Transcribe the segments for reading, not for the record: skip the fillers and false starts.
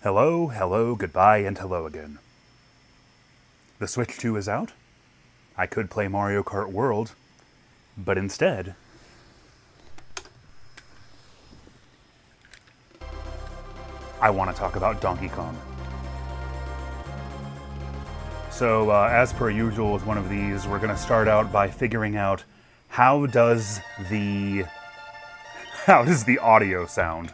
Hello, hello, goodbye, and hello again. The Switch 2 is out. I could play Mario Kart World, but instead, I want to talk about Donkey Kong. So, as per usual with one of these, we're going to start out by figuring out how does the audio sound.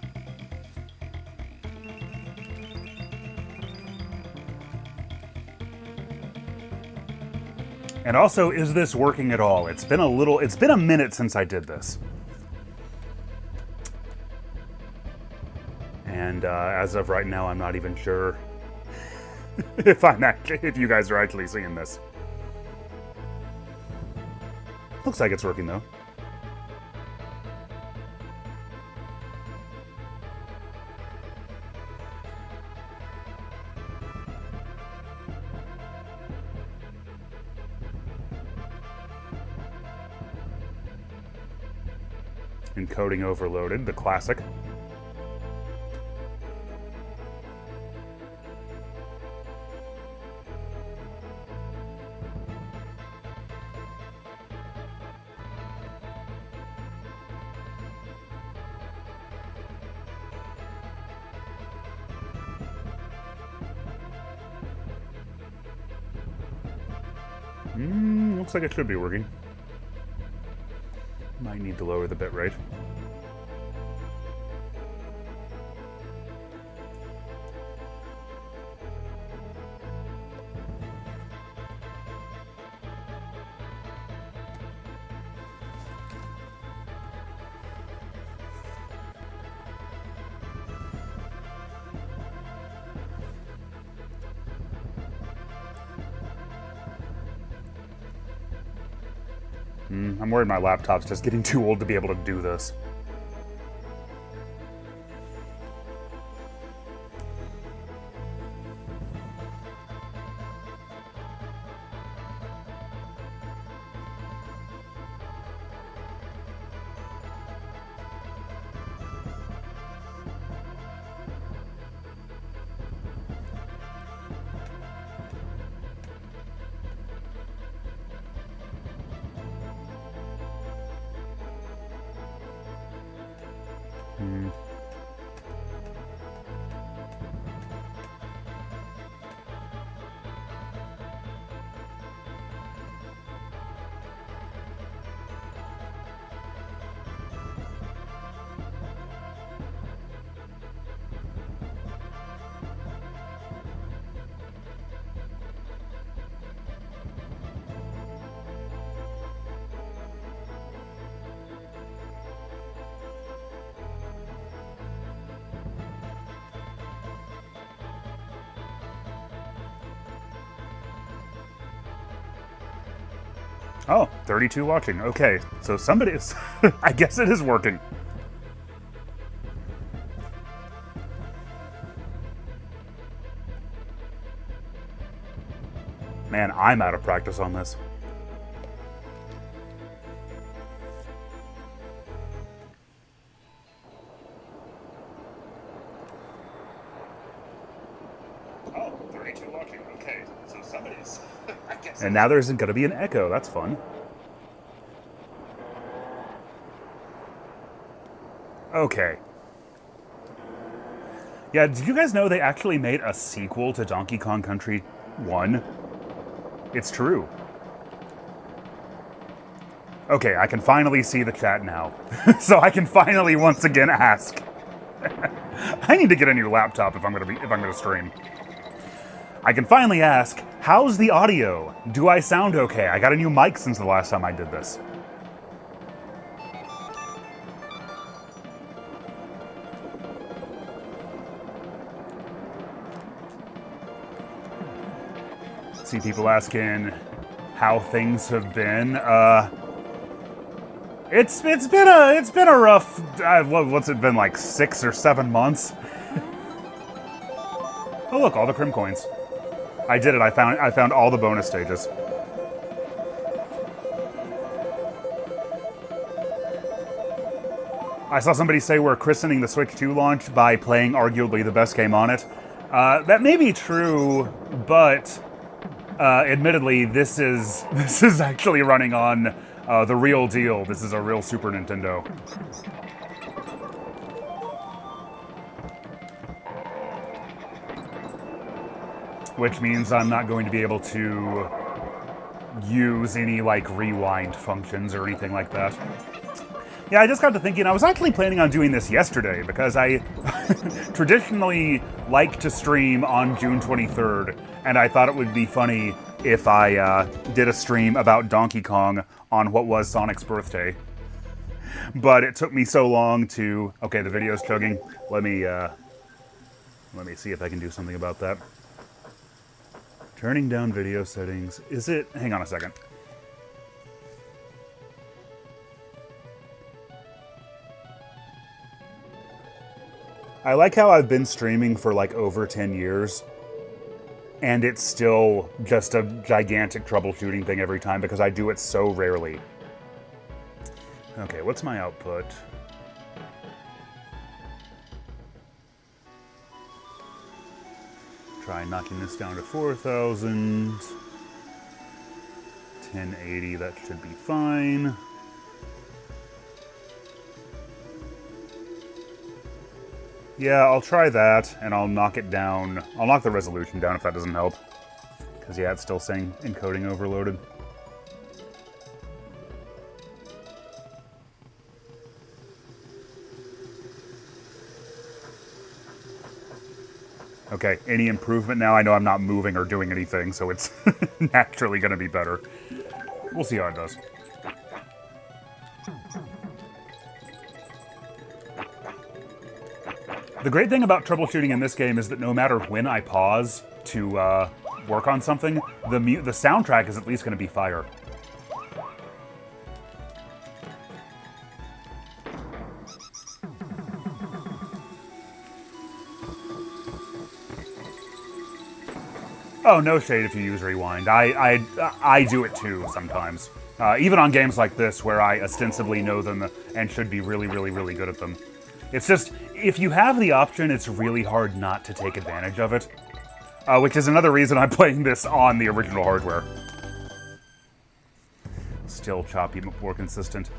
And also, is this working at all? It's been a minute since I did this. And as of right now, I'm not even sure if you guys are actually seeing this. Looks like it's working though. Encoding overloaded, the classic. Looks like it should be working. Might need to lower the bitrate. I'm worried my laptop's just getting too old to be able to do this. Oh, 32 watching. Okay, so somebody is... I guess it is working. Man, I'm out of practice on this. Oh, 32 watching. Okay, so somebody's... I guess. And now there's going to be an echo. That's fun. Okay. Yeah, did you guys know they actually made a sequel to Donkey Kong Country 1? It's true. Okay, I can finally see the chat now. So I can finally once again ask. I need to get a new laptop if I'm gonna stream. I can finally ask, how's the audio? Do I sound okay? I got a new mic since the last time I did this. See people asking how things have been. It's been a rough. What's it been, like 6 or 7 months? Oh look, all the Crim coins. I did it. I found all the bonus stages. I saw somebody say we're christening the Switch 2 launch by playing arguably the best game on it. That may be true, but admittedly, this is actually running on the real deal. This is a real Super Nintendo. Which means I'm not going to be able to use any, like, rewind functions or anything like that. Yeah, I just got to thinking, I was actually planning on doing this yesterday, because I traditionally like to stream on June 23rd, and I thought it would be funny if I did a stream about Donkey Kong on what was Sonic's birthday. But it took me so long to... Okay, the video's chugging. Let me see if I can do something about that. Turning down video settings. Is it... Hang on a second. I like how I've been streaming for like over 10 years, and it's still just a gigantic troubleshooting thing every time because I do it so rarely. Okay, what's my output? Try knocking this down to 4,000. 1080, that should be fine. Yeah, I'll try that, and I'll knock it down. I'll knock the resolution down if that doesn't help. Because, yeah, it's still saying encoding overloaded. Okay, any improvement now? I know I'm not moving or doing anything, so it's naturally going to be better. We'll see how it does. The great thing about troubleshooting in this game is that no matter when I pause to work on something, the soundtrack is at least going to be fire. Oh, no shade if you use rewind. I do it too sometimes. Even on games like this where I ostensibly know them and should be really, really, really good at them. It's just, if you have the option, it's really hard not to take advantage of it. Which is another reason I'm playing this on the original hardware. Still choppy, but more consistent.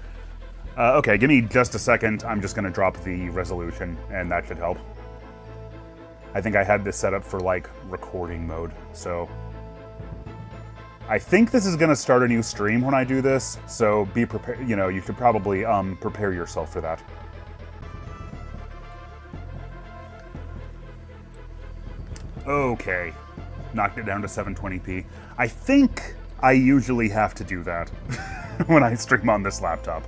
Okay, give me just a second. I'm just going to drop the resolution, and that should help. I think I had this set up for, like, recording mode, so... I think this is going to start a new stream when I do this, so be prepared. You know, you should probably prepare yourself for that. Okay, knocked it down to 720p. I think I usually have to do that when I stream on this laptop.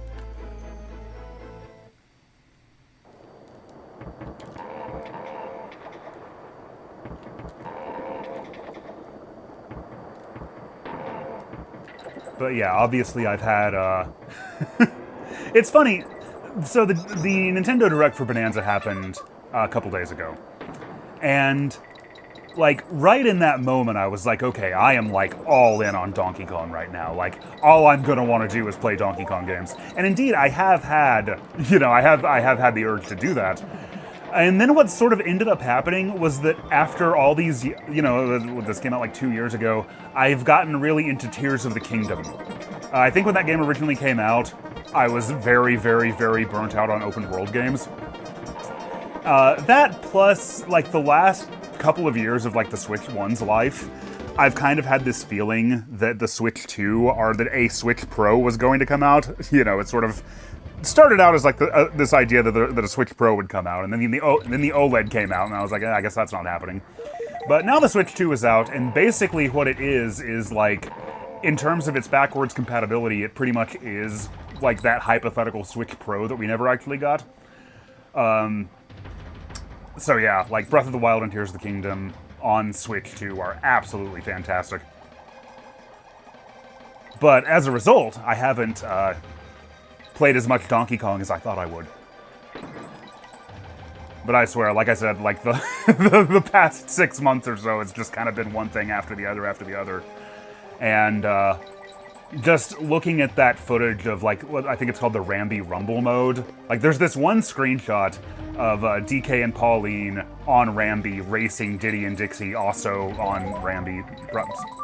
But yeah, obviously I've had, It's funny, so the Nintendo Direct for Bonanza happened a couple days ago. And, like, right in that moment I was like, okay, I am, like, all in on Donkey Kong right now. Like, all I'm gonna want to do is play Donkey Kong games. And indeed, I have had, you know, I have had the urge to do that. And then what sort of ended up happening was that after all these, you know, this came out like 2 years ago, I've gotten really into Tears of the Kingdom. I think when that game originally came out, I was very, very, very burnt out on open world games. That plus, like, the last couple of years of, like, the Switch 1's life, I've kind of had this feeling that the Switch 2, or that a Switch Pro was going to come out. You know, it sort of started out as like this idea that a Switch Pro would come out, and then the OLED came out, and I was like, I guess that's not happening. But now the Switch 2 is out, and basically what it is like, in terms of its backwards compatibility, it pretty much is like that hypothetical Switch Pro that we never actually got. So yeah, like Breath of the Wild and Tears of the Kingdom on Switch 2 are absolutely fantastic. But as a result, I haven't played as much Donkey Kong as I thought I would. But I swear, like I said, like the the past 6 months or so, it's just kind of been one thing after the other. And just looking at that footage of, like, what I think it's called the Ramby Rumble mode. Like, there's this one screenshot of DK and Pauline on Rambi racing Diddy and Dixie also on Rambi,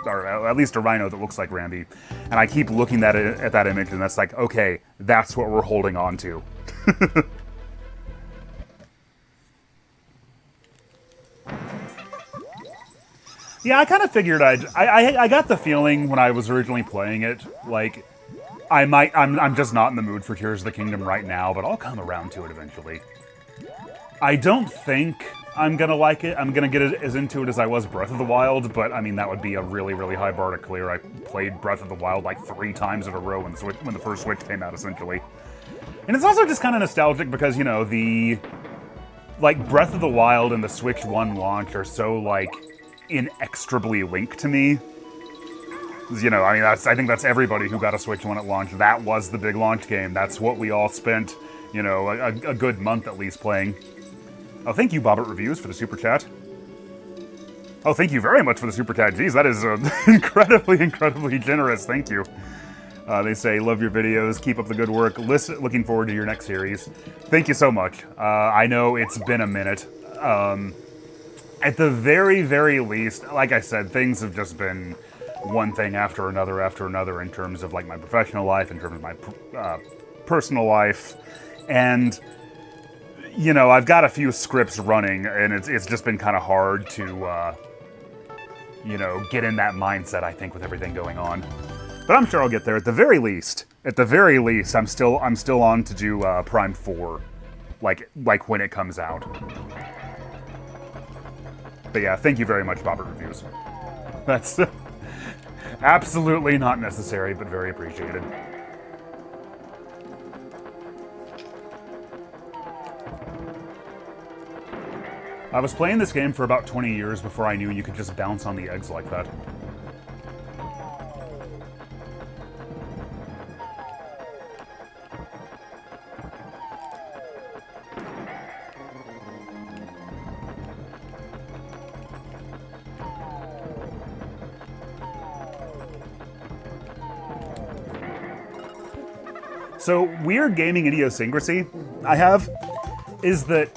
or at least a rhino that looks like Rambi. And I keep looking at that image, and that's like, okay, that's what we're holding on to. Yeah, I kind of figured I got the feeling when I was originally playing it, like, I'm just not in the mood for Tears of the Kingdom right now, but I'll come around to it eventually. I don't think I'm gonna like it. I'm gonna get as into it as I was Breath of the Wild, but I mean, that would be a really, really high bar to clear. I played Breath of the Wild like 3 times in a row when the first Switch came out, essentially. And it's also just kind of nostalgic because, you know, like, Breath of the Wild and the Switch 1 launch are so, like, inextricably linked to me. You know, I mean, I think that's everybody who got a Switch 1 at launch. That was the big launch game. That's what we all spent, you know, a good month at least playing. Oh, thank you, Bobbert Reviews, for the super chat. Oh, thank you very much for the super chat. Geez, that is incredibly, incredibly generous. Thank you. They say, love your videos, keep up the good work. Looking forward to your next series. Thank you so much. I know it's been a minute. At the very, very least, like I said, things have just been one thing after another in terms of like my professional life, in terms of my personal life. And, you know, I've got a few scripts running, and it's just been kind of hard to, you know, get in that mindset, I think, with everything going on. But I'm sure I'll get there. At the very least, I'm still on to do Prime 4, like when it comes out. But yeah, thank you very much, Bobbert Reviews. That's absolutely not necessary, but very appreciated. I was playing this game for about 20 years before I knew you could just bounce on the eggs like that. So, weird gaming idiosyncrasy I have is that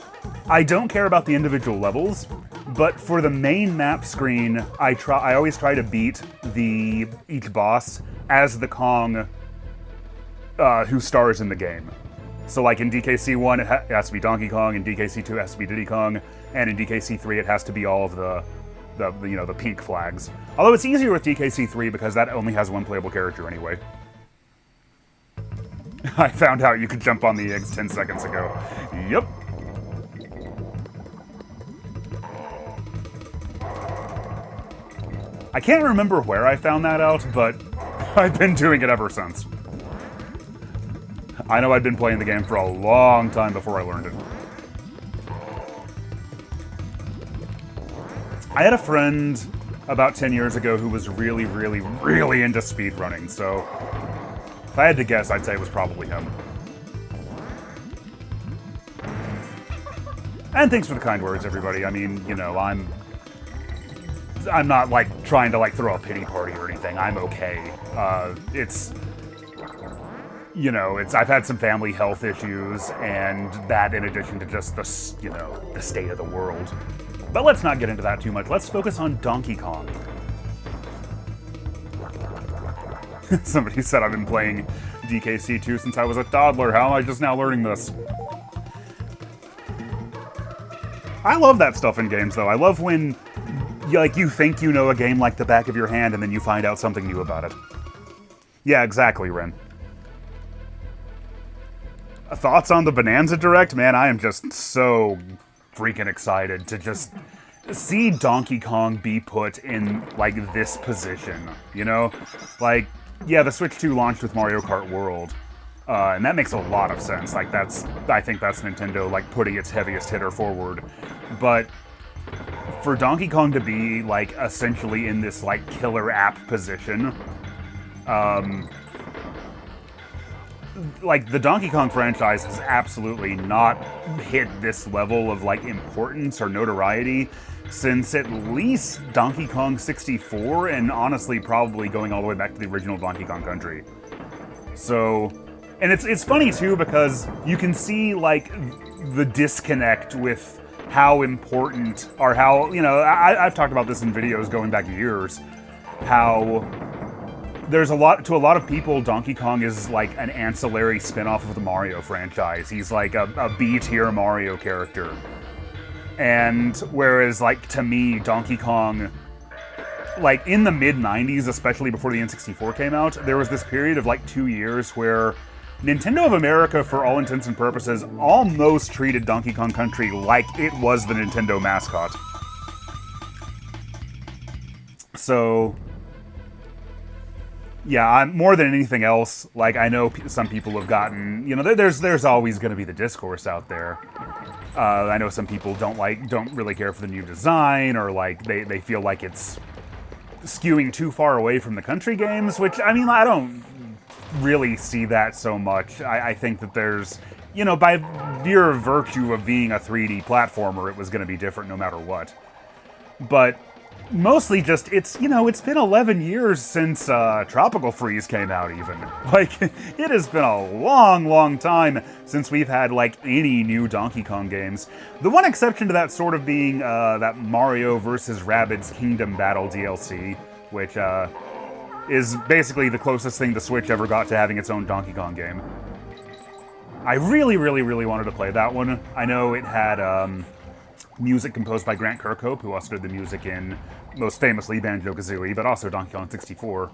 I don't care about the individual levels, but for the main map screen, I always try to beat each boss as the Kong who stars in the game. So, like in DKC 1, it has to be Donkey Kong, in DKC 2, it has to be Diddy Kong, and in DKC 3, it has to be all of the pink flags. Although it's easier with DKC 3 because that only has one playable character anyway. I found out you could jump on the eggs 10 seconds ago. Yep. I can't remember where I found that out, but I've been doing it ever since. I know I'd been playing the game for a long time before I learned it. I had a friend about 10 years ago who was really, really, really into speedrunning, so if I had to guess, I'd say it was probably him. And thanks for the kind words, everybody. I mean, you know, I'm not, like, trying to, like, throw a pity party or anything. I'm okay. You know, I've had some family health issues, and that in addition to just the state of the world. But let's not get into that too much. Let's focus on Donkey Kong. Somebody said I've been playing DKC 2 since I was a toddler. How am I just now learning this? I love that stuff in games, though. I love when you think you know a game like the back of your hand, and then you find out something new about it. Yeah, exactly, Ren. Thoughts on the Bonanza Direct? Man, I am just so freaking excited to just see Donkey Kong be put in, like, this position, you know? Like, yeah, the Switch 2 launched with Mario Kart World, and that makes a lot of sense. Like, I think that's Nintendo, like, putting its heaviest hitter forward. But for Donkey Kong to be, like, essentially in this, like, killer app position, like, the Donkey Kong franchise has absolutely not hit this level of, like, importance or notoriety since at least Donkey Kong 64, and honestly probably going all the way back to the original Donkey Kong Country. So, And it's funny too because you can see like the disconnect with how important, or how, you know, I've talked about this in videos going back years, how there's to a lot of people, Donkey Kong is like an ancillary spin-off of the Mario franchise. He's like a B-tier Mario character. And whereas, like, to me, Donkey Kong, like, in the mid-90s, especially before the N64 came out, there was this period of like 2 years where Nintendo of America, for all intents and purposes, almost treated Donkey Kong Country like it was the Nintendo mascot. So, yeah, more than anything else, like, I know some people have gotten, you know, there's always going to be the discourse out there. I know some people don't really care for the new design, or like they feel like it's skewing too far away from the country games, which, I mean, I don't really see that so much. I think that there's, you know, by mere virtue of being a 3D platformer, it was going to be different no matter what. But mostly just, it's, you know, it's been 11 years since Tropical Freeze came out even. Like, it has been a long, long time since we've had, like, any new Donkey Kong games. The one exception to that sort of being that Mario vs. Rabbids Kingdom Battle DLC, which is basically the closest thing the Switch ever got to having its own Donkey Kong game. I really, really, really wanted to play that one. I know it had music composed by Grant Kirkhope, who also did the music in, most famously, Banjo-Kazooie, but also Donkey Kong 64.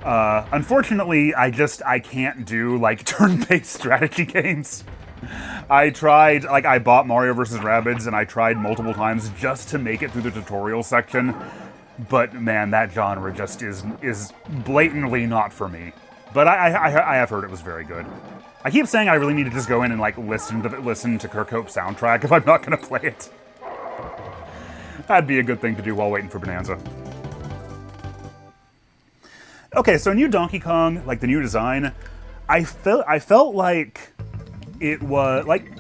Unfortunately, I can't do, like, turn-based strategy games. I tried, like, I bought Mario vs. Rabbids, and I tried multiple times just to make it through the tutorial section, but, man, that genre just is blatantly not for me. But I have heard it was very good. I keep saying I really need to just go in and, like, listen to Kirkhope's soundtrack if I'm not going to play it. That'd be a good thing to do while waiting for Bonanza. Okay, so new Donkey Kong, like the new design, I felt like it was, like,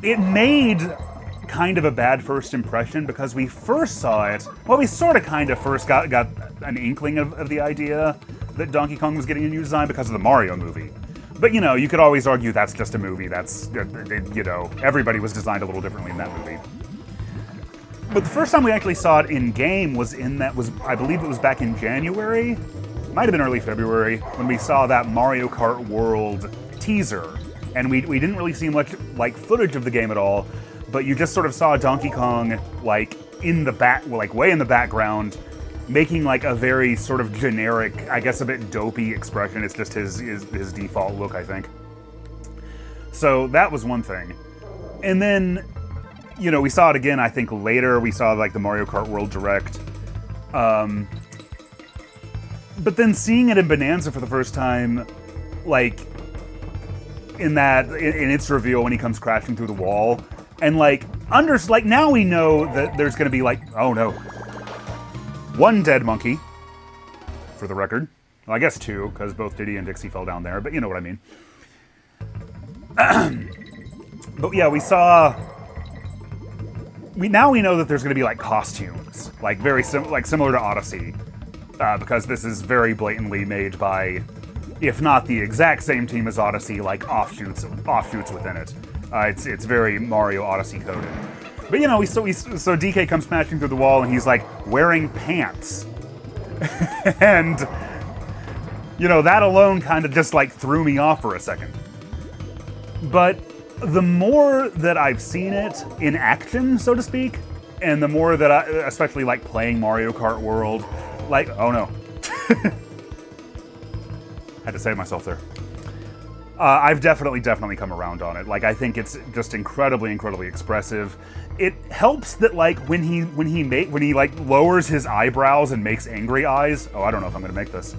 it made kind of a bad first impression because we first saw it, well, we sort of kind of first got an inkling of the idea that Donkey Kong was getting a new design because of the Mario movie. But, you know, you could always argue that's just a movie. That's, you know, everybody was designed a little differently in that movie. But the first time we actually saw it in-game was I believe it was back in January? Might have been early February, when we saw that Mario Kart World teaser. And we didn't really see much, like, footage of the game at all, but you just sort of saw Donkey Kong, like, in the back, like, way in the background, making, like, a very sort of generic, I guess a bit dopey expression. It's just his default look, I think. So that was one thing. And then, you know, we saw it again, I think, later. We saw, like, the Mario Kart World Direct. But then seeing it in Bonanza for the first time, like, in its reveal when he comes crashing through the wall, and, like, now we know that there's gonna be, like, oh no, one dead monkey, for the record. Well, I guess two, because both Diddy and Dixie fell down there, but you know what I mean. But yeah, now we know that there's going to be, like, costumes, like, very similar to Odyssey, because this is very blatantly made by, if not the exact same team as Odyssey, like, offshoots within it. It's very Mario Odyssey coded. But, you know, so DK comes smashing through the wall, and he's, like, wearing pants. And, you know, that alone kind of just, like, threw me off for a second. But the more that I've seen it in action, so to speak, and the more that I, especially, like, playing Mario Kart World, like, oh no. Had to save myself there. I've definitely come around on it. Like, I think it's just incredibly, incredibly expressive. It helps that, like, when he like lowers his eyebrows and makes angry eyes. Oh, I don't know if I'm gonna make this.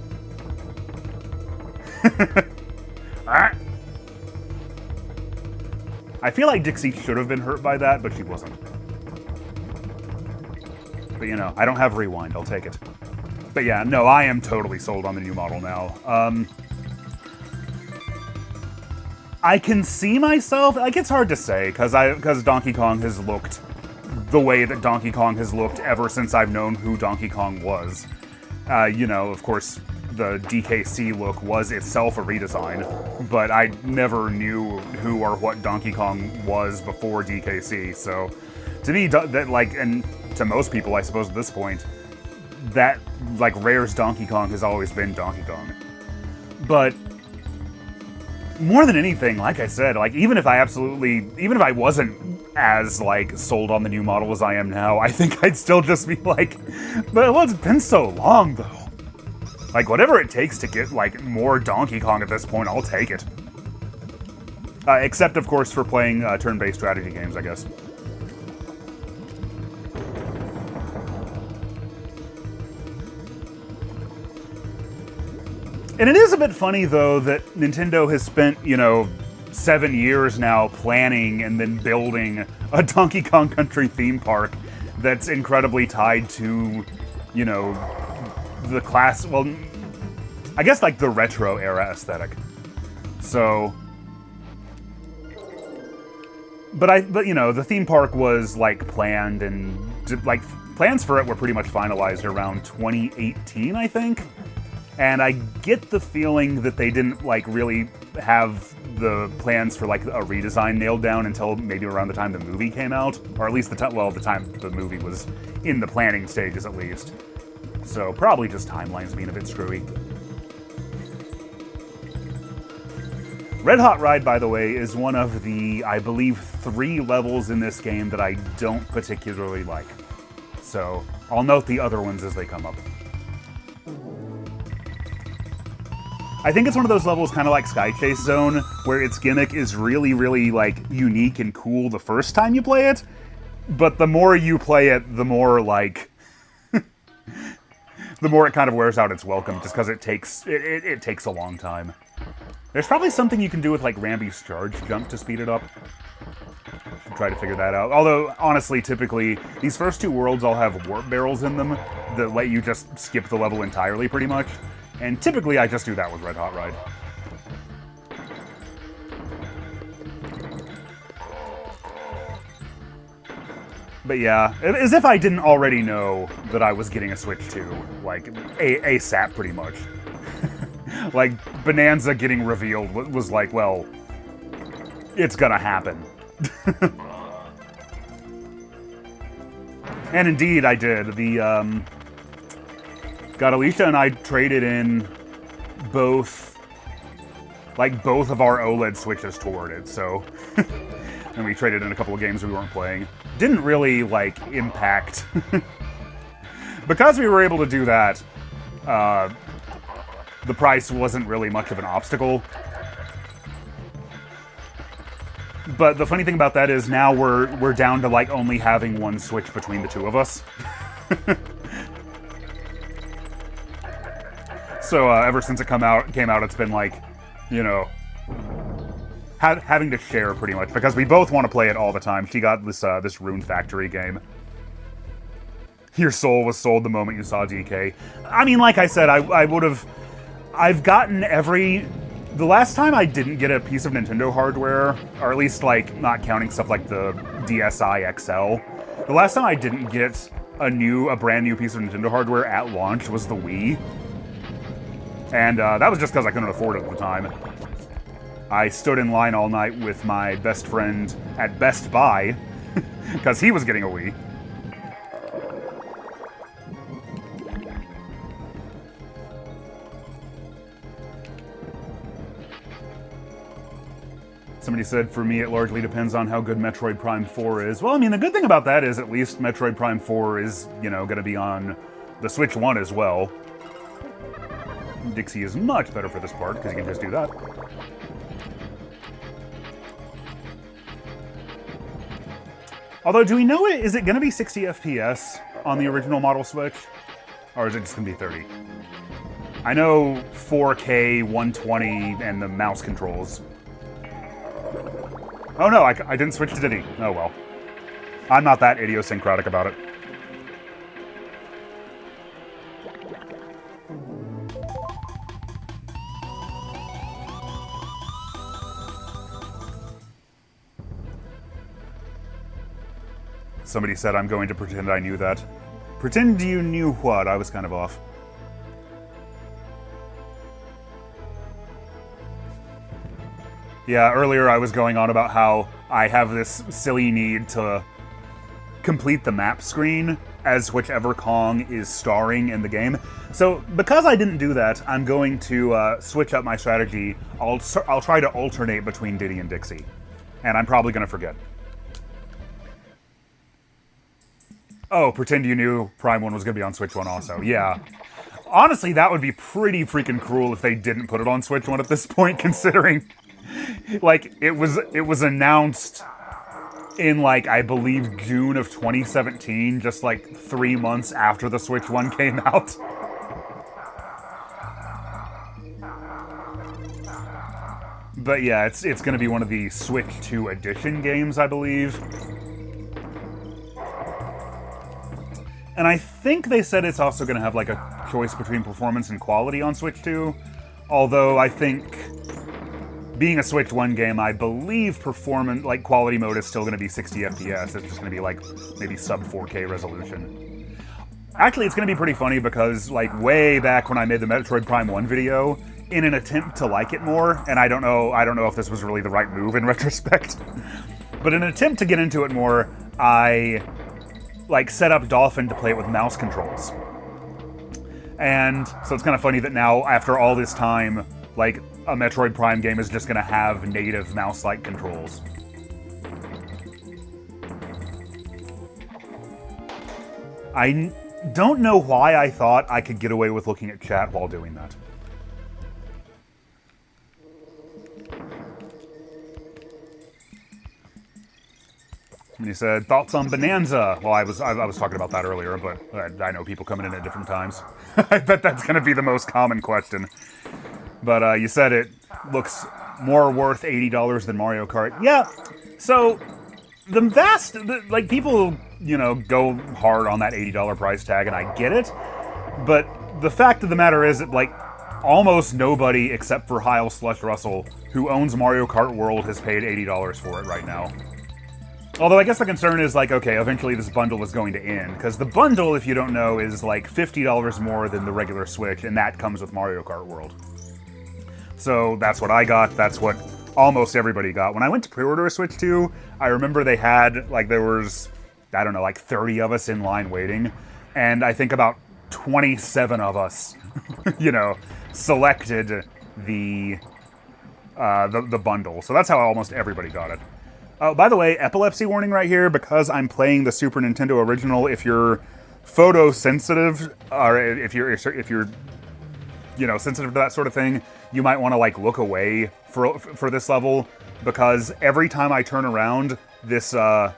I feel like Dixie should have been hurt by that, but she wasn't. But, you know, I don't have rewind. I'll take it. But yeah, no, I am totally sold on the new model now. I can see myself, like, it's hard to say, because Donkey Kong has looked the way that Donkey Kong has looked ever since I've known who Donkey Kong was. You know, of course, the DKC look was itself a redesign, but I never knew who or what Donkey Kong was before DKC. So to me, that like, and to most people, I suppose at this point, that like Rare's Donkey Kong has always been Donkey Kong. But more than anything, like I said, like even if I wasn't as like sold on the new model as I am now, I think I'd still just be like, but well, it's been so long though. Like whatever it takes to get like more Donkey Kong at this point, I'll take it. Except of course for playing turn-based strategy games, I guess. And it is a bit funny, though, that Nintendo has spent, 7 years now planning and then building a Donkey Kong Country theme park that's incredibly tied to, the class, well, I guess like the retro era aesthetic. So, but the theme park was like planned and like plans for it were pretty much finalized around 2018, I think. And I get the feeling that they didn't like really have the plans for like a redesign nailed down until maybe around the time the movie came out, or at least the time the movie was in the planning stages at least. So probably just timelines being a bit screwy. Red Hot Ride, by the way, is one of the, I believe, 3 levels in this game that I don't particularly like. So I'll note the other ones as they come up. I think it's one of those levels kind of like Sky Chase Zone, where its gimmick is really, really, like, unique and cool the first time you play it, but the more you play it, the more, like, the more it kind of wears out its welcome, just because it takes a long time. There's probably something you can do with, like, Rambi's charge jump to speed it up. Should try to figure that out. Although, honestly, typically, these first 2 worlds all have warp barrels in them that let you just skip the level entirely, pretty much. And typically, I just do that with Red Hot Ride. But yeah, as if I didn't already know that I was getting a Switch 2, like, ASAP pretty much. Like, Bonanza getting revealed was like, well, it's gonna happen. And indeed, I did. God, Alicia and I traded in both of our OLED Switches toward it, so... and we traded in a couple of games we weren't playing. Didn't really, like, impact... Because we were able to do that, the price wasn't really much of an obstacle. But the funny thing about that is now we're down to, like, only having one Switch between the 2 of us. So ever since it came out, it's been like, having to share pretty much, because we both want to play it all the time. She got this Rune Factory game. Your soul was sold the moment you saw DK. I mean, like I said, I've gotten the last time I didn't get a piece of Nintendo hardware, or at least like not counting stuff like the DSi XL, the last time I didn't get a brand new piece of Nintendo hardware at launch was the Wii. And that was just because I couldn't afford it at the time. I stood in line all night with my best friend at Best Buy, because he was getting a Wii. Somebody said, for me, it largely depends on how good Metroid Prime 4 is. Well, I mean, the good thing about that is at least Metroid Prime 4 is, going to be on the Switch 1 as well. Dixie is much better for this part, because you can just do that. Although, do we know it? Is it going to be 60 FPS on the original model Switch? Or is it just going to be 30? I know 4K, 120, and the mouse controls. Oh no, I didn't switch to Diddy. Oh well. I'm not that idiosyncratic about it. Somebody said I'm going to pretend I knew that. Pretend you knew what? I was kind of off. Yeah, earlier I was going on about how I have this silly need to complete the map screen as whichever Kong is starring in the game. So because I didn't do that, I'm going to switch up my strategy. I'll try to alternate between Diddy and Dixie, and I'm probably going to forget. Oh, pretend you knew Prime 1 was going to be on Switch 1 also. Yeah. Honestly, that would be pretty freaking cruel if they didn't put it on Switch 1 at this point, considering, like, it was announced in, like, I believe June of 2017, just like 3 months after the Switch 1 came out. But yeah, it's going to be one of the Switch 2 edition games, I believe. And I think they said it's also going to have, like, a choice between performance and quality on Switch 2. Although I think, being a Switch 1 game, I believe performance, like, quality mode is still going to be 60 FPS. It's just going to be, like, maybe sub 4K resolution. Actually, it's going to be pretty funny because, like, way back when I made the Metroid Prime 1 video, in an attempt to like it more, and I don't know if this was really the right move in retrospect, but in an attempt to get into it more, I, like, set up Dolphin to play it with mouse controls. And so it's kind of funny that now, after all this time, like, a Metroid Prime game is just going to have native mouse-like controls. I don't know why I thought I could get away with looking at chat while doing that. And he said, thoughts on Bonanza? Well, I was talking about that earlier, but I know people coming in at different times. I bet that's going to be the most common question. But you said it looks more worth $80 than Mario Kart. Yeah, so like, people, you know, go hard on that $80 price tag, and I get it. But the fact of the matter is that, like, almost nobody except for Heil Slush Russell, who owns Mario Kart World, has paid $80 for it right now. Although I guess the concern is, like, okay, eventually this bundle is going to end, because the bundle, if you don't know, is like $50 more than the regular Switch, and that comes with Mario Kart World. So that's what I got, that's what almost everybody got. When I went to pre-order a Switch 2, I remember they had, like, there was, I don't know, like 30 of us in line waiting, and I think about 27 of us, you know, selected the bundle. So that's how almost everybody got it. Oh, by the way, epilepsy warning right here, because I'm playing the Super Nintendo original. If you're photosensitive, or if you're you know, sensitive to that sort of thing, you might want to, like, look away for this level, because every time I turn around, this the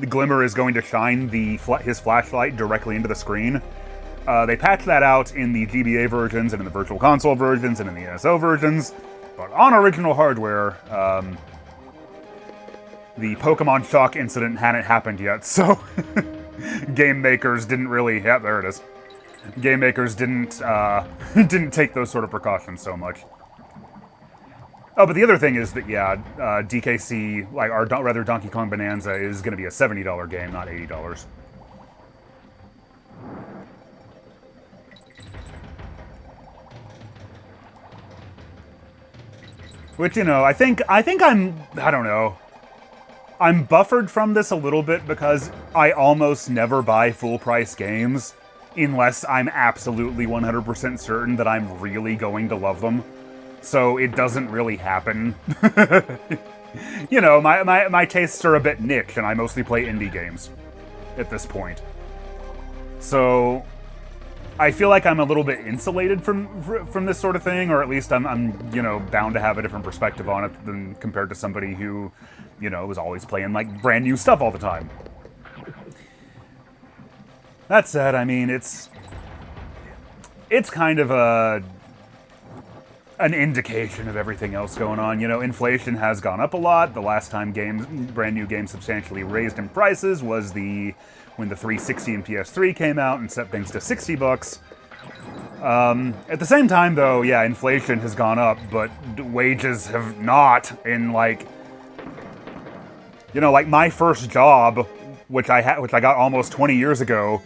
glimmer is going to shine his flashlight directly into the screen. They patched that out in the GBA versions and in the Virtual Console versions and in the NSO versions, but on original hardware, the Pokemon Shock incident hadn't happened yet, so game makers didn't really... Yeah, there it is. Game makers didn't take those sort of precautions so much. Oh, but the other thing is that, yeah, DKC, like, or rather Donkey Kong Bonanza, is going to be a $70 game, not $80. Which, you know, I think I don't know. I'm buffered from this a little bit because I almost never buy full-price games unless I'm absolutely 100% certain that I'm really going to love them. So it doesn't really happen. You know, my tastes are a bit niche, and I mostly play indie games at this point. So I feel like I'm a little bit insulated from this sort of thing, or at least I'm you know, bound to have a different perspective on it than compared to somebody who, you know, was always playing, like, brand new stuff all the time. That said, I mean, it's kind of an indication of everything else going on. You know, inflation has gone up a lot. The last time brand new games substantially raised in prices was when the 360 and PS3 came out and set things to $60. At the same time, though, yeah, inflation has gone up, but wages have not. In, like, you know, like, my first job, which I got almost 20 years ago,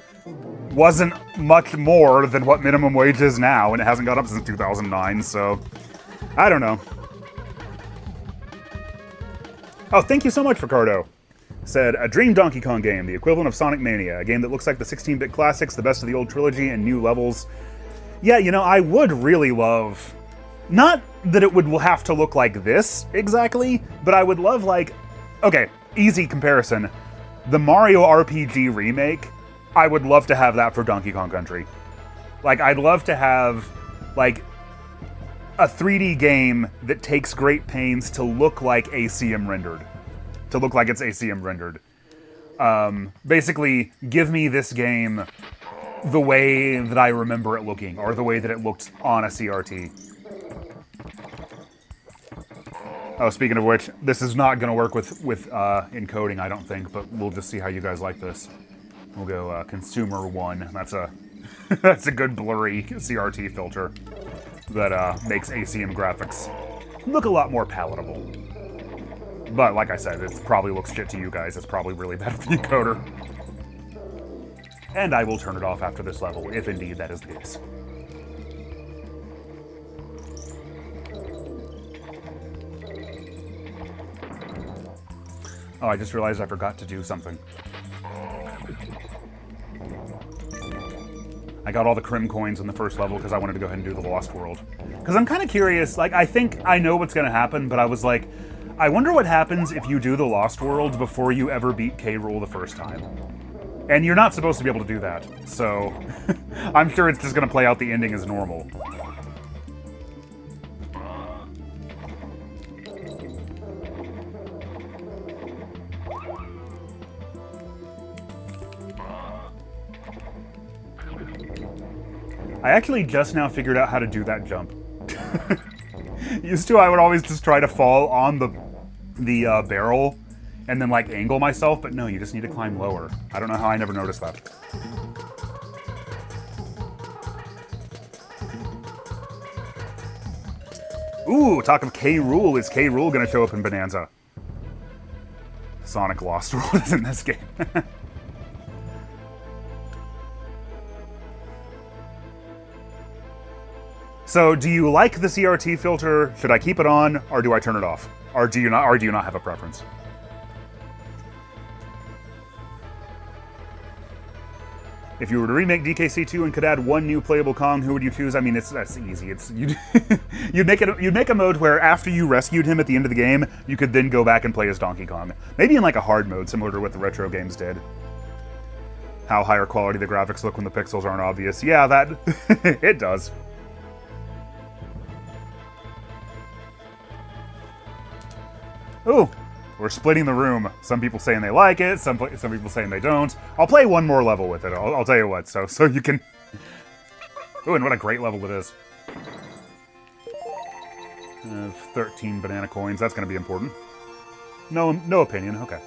wasn't much more than what minimum wage is now, and it hasn't gone up since 2009, so I don't know. Oh, thank you so much, Ricardo. Said, a dream Donkey Kong game, the equivalent of Sonic Mania, a game that looks like the 16-bit classics, the best of the old trilogy, and new levels. Yeah, you know, I would really love... Not that it would have to look like this, exactly, but I would love, like... Okay, easy comparison. The Mario RPG remake, I would love to have that for Donkey Kong Country. Like, I'd love to have, like, a 3D game that takes great pains to look like ACM rendered. To look like it's ACM rendered. Basically, give me this game the way that I remember it looking, or the way that it looked on a CRT. Oh, speaking of which, this is not going to work with encoding, I don't think, but we'll just see how you guys like this. We'll go Consumer 1. That's a that's a good blurry CRT filter that makes ACM graphics look a lot more palatable. But like I said, it probably looks shit to you guys. It's probably really bad for the encoder. And I will turn it off after this level, if indeed that is the case. Oh, I just realized I forgot to do something. I got all the Crim coins in the first level because I wanted to go ahead and do the Lost World. Because I'm kind of curious, like, I think I know what's going to happen, but I was like, I wonder what happens if you do the Lost World before you ever beat K. Rool the first time. And you're not supposed to be able to do that, so I'm sure it's just going to play out the ending as normal. I actually just now figured out how to do that jump. Used to, I would always just try to fall on the barrel and then, like, angle myself, but no, you just need to climb lower. I don't know how I never noticed that. Ooh, talk of K. Rool. Is K. Rool gonna show up in Bonanza? Sonic Lost World is in this game. So, do you like the CRT filter? Should I keep it on, or do I turn it off? Or do you not have a preference? If you were to remake DKC2 and could add one new playable Kong, who would you choose? I mean, that's easy. You'd make a mode where after you rescued him at the end of the game, you could then go back and play as Donkey Kong. Maybe in like a hard mode, similar to what the retro games did. How higher quality the graphics look when the pixels aren't obvious. Yeah, that it does. Ooh, we're splitting the room. Some people saying they like it, some people saying they don't. I'll play one more level with it, I'll tell you what, so you can... Ooh, and what a great level it is. 13 banana coins, that's going to be important. No opinion, okay.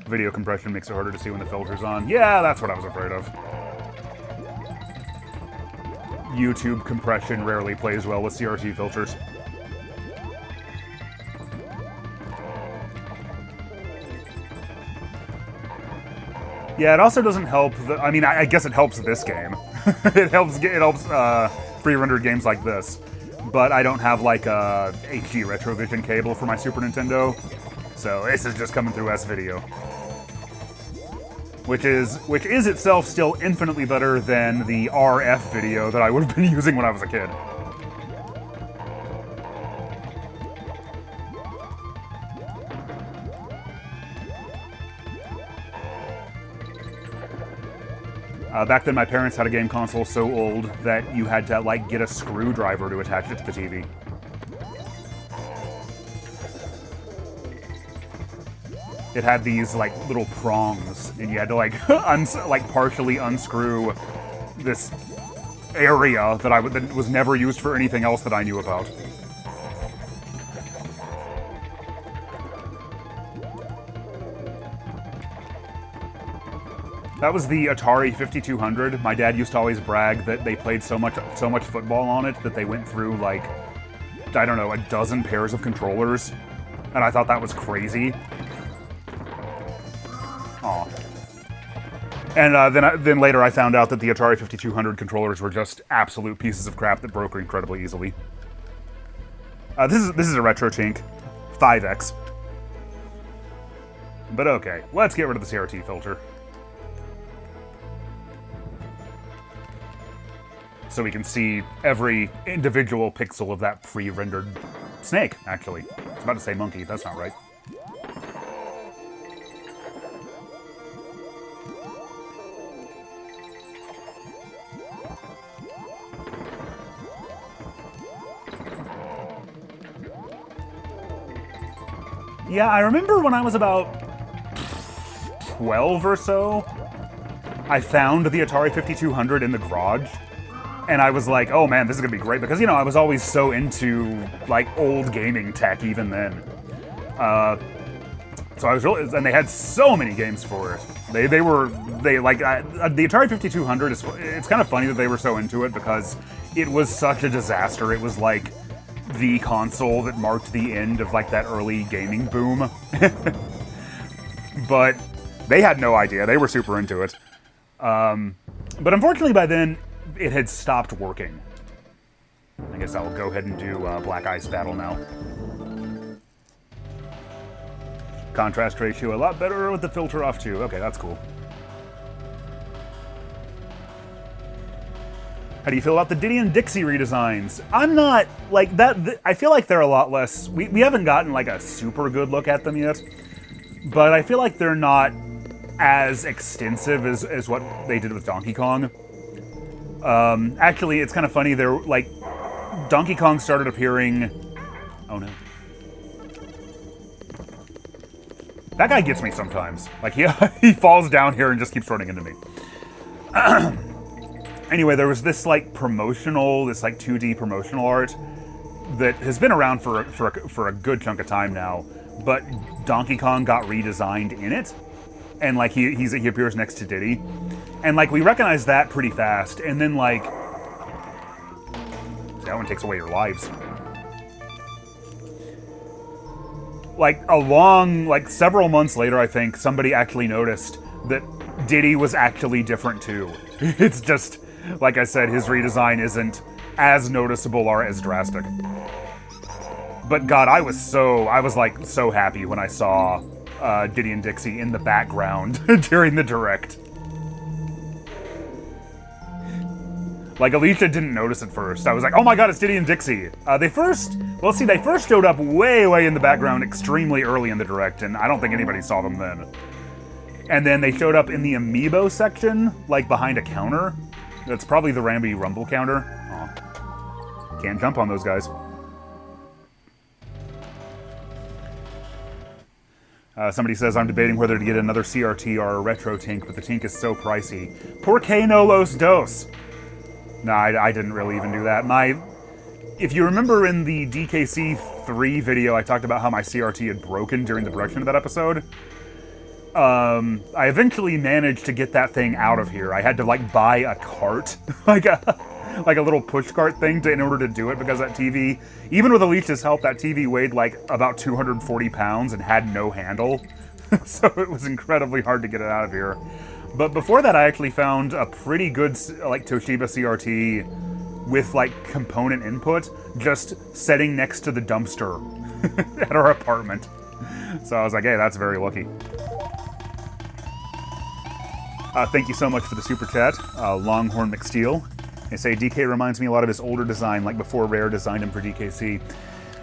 Video compression makes it harder to see when the filter's on. Yeah, that's what I was afraid of. YouTube compression rarely plays well with CRT filters. Yeah, it also doesn't help. I mean, I guess it helps this game. it helps pre-rendered games like this. But I don't have like a HD Retrovision cable for my Super Nintendo, so this is just coming through S-Video. Which is itself still infinitely better than the RF video that I would have been using when I was a kid. Back then, my parents had a game console so old that you had to, like, get a screwdriver to attach it to the TV. It had these, like, little prongs, and you had to, like, partially unscrew this area that was never used for anything else that I knew about. That was the Atari 5200. My dad used to always brag that they played so much football on it that they went through, like, I don't know, a dozen pairs of controllers, and I thought that was crazy. Aw. And then later I found out that the Atari 5200 controllers were just absolute pieces of crap that broke incredibly easily. This is a retro tink, 5X. But okay, let's get rid of the CRT filter. So we can see every individual pixel of that pre-rendered snake, actually. I was about to say monkey, that's not right. Yeah, I remember when I was about 12 or so, I found the Atari 5200 in the garage. And I was like, oh man, this is gonna be great, because, you know, I was always so into, like, old gaming tech even then. So I was really, and they had so many games for it. The Atari 5200, it's kind of funny that they were so into it, because it was such a disaster. It was like the console that marked the end of, like, that early gaming boom. But they had no idea. They were super into it. But unfortunately by then, it had stopped working. I guess I'll go ahead and do Black Ice Battle now. Contrast ratio a lot better with the filter off too. Okay, that's cool. How do you feel about the Diddy and Dixie redesigns? I'm not, like, that. I feel like they're a lot less. We haven't gotten, like, a super good look at them yet. But I feel like they're not as extensive as what they did with Donkey Kong. Actually, it's kind of funny. They're like, Donkey Kong started appearing. Oh no. That guy gets me sometimes. Like, he falls down here and just keeps running into me. Anyway, there was this, like, promotional, this, like, 2D promotional art that has been around for a good chunk of time now, but Donkey Kong got redesigned in it. And, like, he appears next to Diddy. And, like, we recognize that pretty fast. And then, like, that one takes away your lives. Like, several months later, I think, somebody actually noticed that Diddy was actually different, too. It's just, like I said, his redesign isn't as noticeable or as drastic. But, God, I was so happy when I saw Diddy and Dixie in the background during the direct. Like, Alicia didn't notice at first. I was like, oh my god, it's Diddy and Dixie. They first showed up way in the background extremely early in the direct, and I don't think anybody saw them then. And then they showed up in the amiibo section, like behind a counter. That's probably the Ramby Rumble counter. Aw. Can't jump on those guys. Somebody says, I'm debating whether to get another CRT or a retro Tink, but the Tink is so pricey. Por que no los dos? No, I didn't really even do that. If you remember in the DKC 3 video, I talked about how my CRT had broken during the production of that episode. I eventually managed to get that thing out of here. I had to, like, buy a cart, like a little push cart thing in order to do it, because that TV, even with Alicia's help, that TV weighed, like, about 240 pounds and had no handle. So it was incredibly hard to get it out of here. But before that, I actually found a pretty good, like, Toshiba CRT with, like, component input just sitting next to the dumpster at our apartment. So I was like, hey, that's very lucky. Thank you so much for the super chat, Longhorn McSteel. They say DK reminds me a lot of his older design, like before Rare designed him for DKC.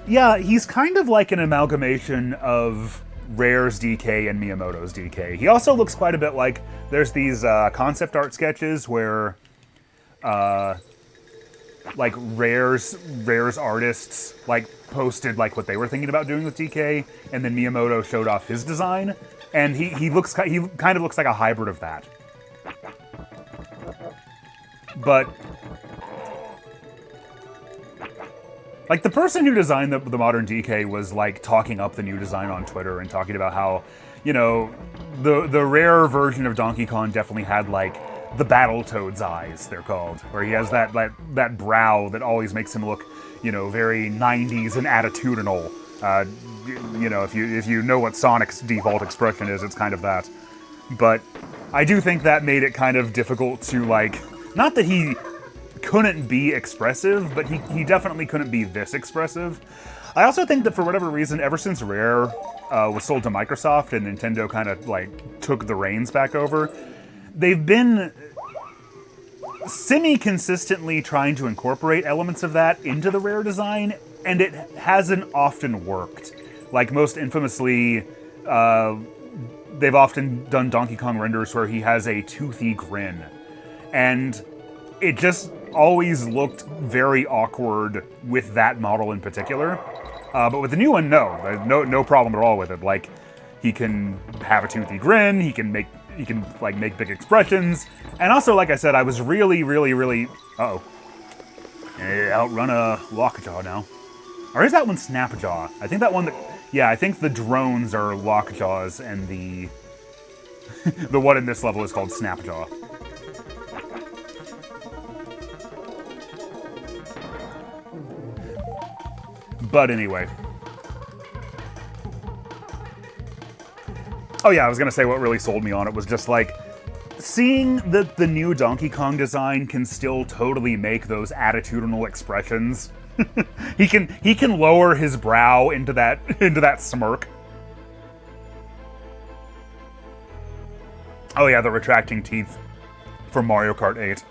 Yeah, he's kind of like an amalgamation of Rare's DK and Miyamoto's DK. He also looks quite a bit like, there's these concept art sketches where like Rare's artists like posted like what they were thinking about doing with DK, and then Miyamoto showed off his design, and he kind of looks like a hybrid of that. But like, the person who designed the modern DK was, like, talking up the new design on Twitter and talking about how, you know, the Rare version of Donkey Kong definitely had, like, the Battletoad's eyes, they're called, where he has that brow that always makes him look, you know, very 90s and attitudinal. You know, if you know what Sonic's default expression is, it's kind of that. But I do think that made it kind of difficult to, like, not that he couldn't be expressive, but he definitely couldn't be this expressive. I also think that for whatever reason, ever since Rare was sold to Microsoft and Nintendo kind of, like, took the reins back over, they've been semi-consistently trying to incorporate elements of that into the Rare design, and it hasn't often worked. Like, most infamously, they've often done Donkey Kong renders where he has a toothy grin. And it just always looked very awkward with that model in particular. But with the new one, no problem at all with it. Like, he can have a toothy grin, he can make big expressions. And also, like I said, I was really... Uh-oh. Outrun a Lockjaw now. Or is that one Snapjaw? I think that one... Yeah, I think the drones are Lockjaws, and the the one in this level is called Snapjaw. But anyway. Oh yeah, I was gonna say what really sold me on it was just like, seeing that the new Donkey Kong design can still totally make those attitudinal expressions. he can lower his brow into that smirk. Oh yeah, the retracting teeth from Mario Kart 8.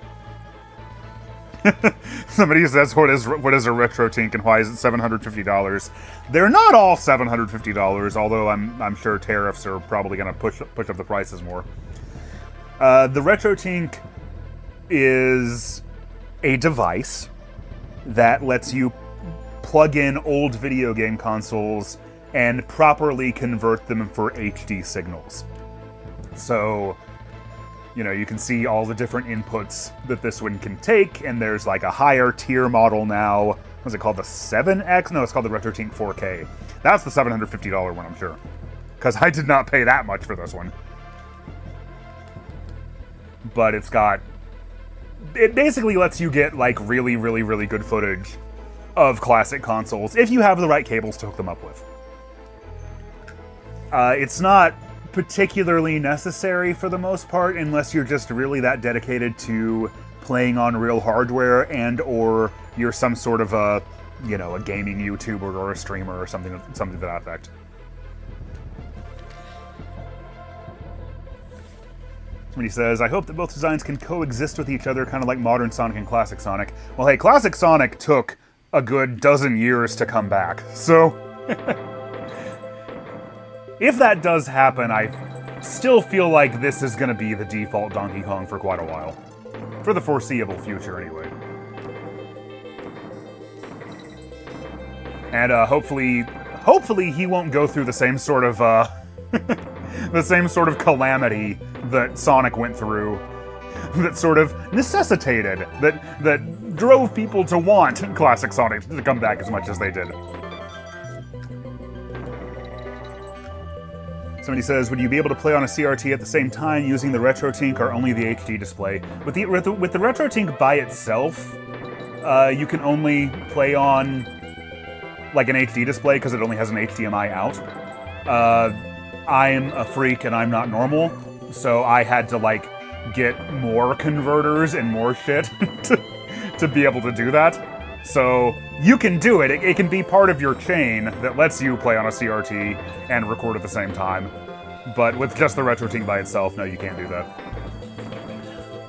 Somebody says, what is a retro tink and why is it $750? They're not all $750, although I'm sure tariffs are probably going to push up the prices more. The retro tink is a device that lets you plug in old video game consoles and properly convert them for HD signals. So, you know, you can see all the different inputs that this one can take, and there's like a higher tier model now. What's it called? The 7X? No, it's called the RetroTink 4K. That's the $750 one, I'm sure. Because I did not pay that much for this one. But it's got... It basically lets you get, like, really good footage of classic consoles, if you have the right cables to hook them up with. It's not particularly necessary for the most part, unless you're just really that dedicated to playing on real hardware, and or you're some sort of a, you know, a gaming YouTuber or a streamer or something to that effect. Somebody says, I hope that both designs can coexist with each other, kind of like modern Sonic and classic Sonic. Well, hey, classic Sonic took a good dozen years to come back, so... If that does happen, I still feel like this is going to be the default Donkey Kong for quite a while. For the foreseeable future, anyway. And hopefully he won't go through the same sort of, the same sort of calamity that Sonic went through. That sort of necessitated, that drove people to want classic Sonic to come back as much as they did. Somebody says, would you be able to play on a CRT at the same time using the RetroTink or only the HD display? With the RetroTink by itself, you can only play on like an HD display because it only has an HDMI out. I'm a freak and I'm not normal, so I had to like get more converters and more shit to be able to do that. So you can do it. It can be part of your chain that lets you play on a CRT and record at the same time. But with just the RetroTink by itself, no, you can't do that.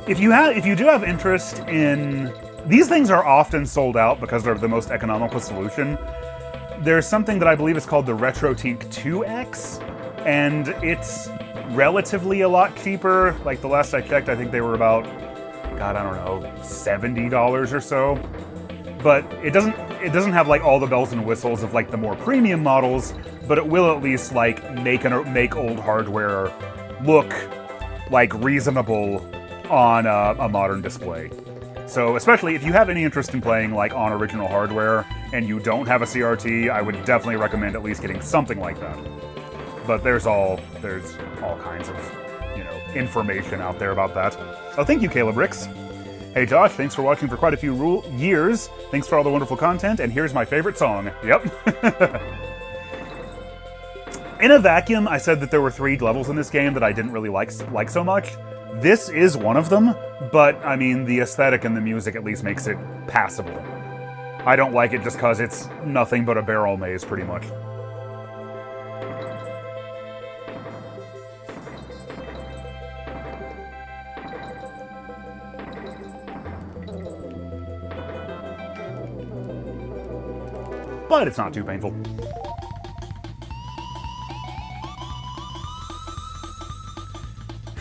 If you do have interest in... These things are often sold out because they're the most economical solution. There's something that I believe is called the RetroTink 2X, and it's relatively a lot cheaper. Like the last I checked, I think they were about, God, I don't know, $70 or so. But it doesn't have like all the bells and whistles of like the more premium models, but it will at least like make old hardware look like reasonable on a modern display. So especially if you have any interest in playing like on original hardware and you don't have a CRT, I would definitely recommend at least getting something like that. But there's all kinds of, you know, information out there about that. Oh, thank you, Caleb Ricks. Hey Josh, thanks for watching for quite a few years. Thanks for all the wonderful content, and here's my favorite song. Yep. In a vacuum, I said that there were 3 levels in this game that I didn't really like so much. This is one of them, but, I mean, the aesthetic and the music at least makes it passable. I don't like it just because it's nothing but a barrel maze, pretty much. But it's not too painful.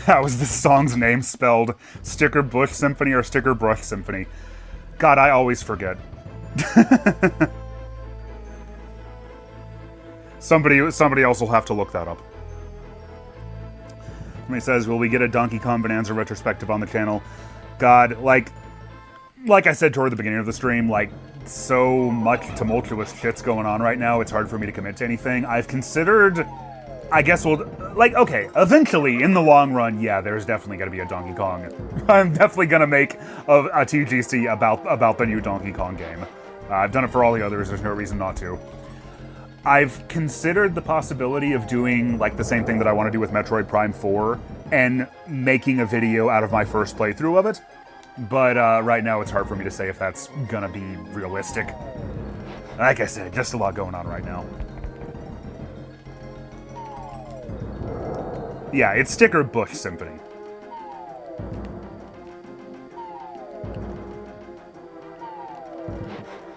How is this song's name spelled? Sticker Bush Symphony or Sticker Brush Symphony? God, I always forget. Somebody else will have to look that up. Somebody says, will we get a Donkey Kong Bonanza retrospective on the channel? God, like I said toward the beginning of the stream, like, so much tumultuous shit's going on right now, it's hard for me to commit to anything. I've considered, I guess okay, eventually, in the long run, yeah, there's definitely gonna be a Donkey Kong. I'm definitely gonna make a TGC about the new Donkey Kong game. I've done it for all the others, there's no reason not to. I've considered the possibility of doing, like, the same thing that I want to do with Metroid Prime 4, and making a video out of my first playthrough of it. But right now it's hard for me to say if that's gonna be realistic. Like I said, just a lot going on right now. Yeah, it's Sticker Bush Symphony.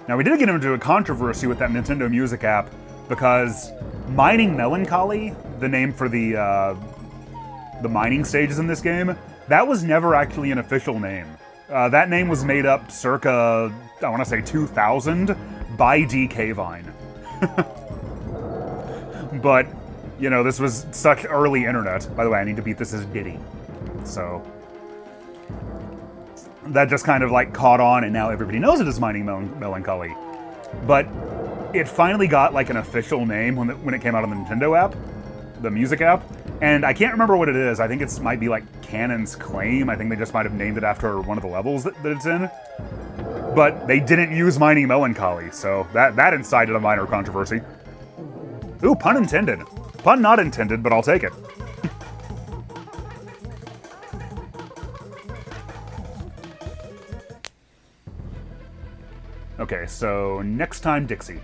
Now, we did get into a controversy with that Nintendo Music app because Mining Melancholy, the name for the mining stages in this game, that was never actually an official name. That name was made up circa, I want to say 2000, by DK Vine. But, you know, this was such early internet. By the way, I need to beat this as Diddy. So, that just kind of, like, caught on, and now everybody knows it as Mining Melancholy. But it finally got, like, an official name when it came out on the Nintendo app, the music app. And I can't remember what it is. I think it might be like Canon's Claim. I think they just might have named it after one of the levels that it's in. But they didn't use Mining Melancholy, so that incited a minor controversy. Ooh, pun intended. Pun not intended, but I'll take it. Okay, so next time, Dixie.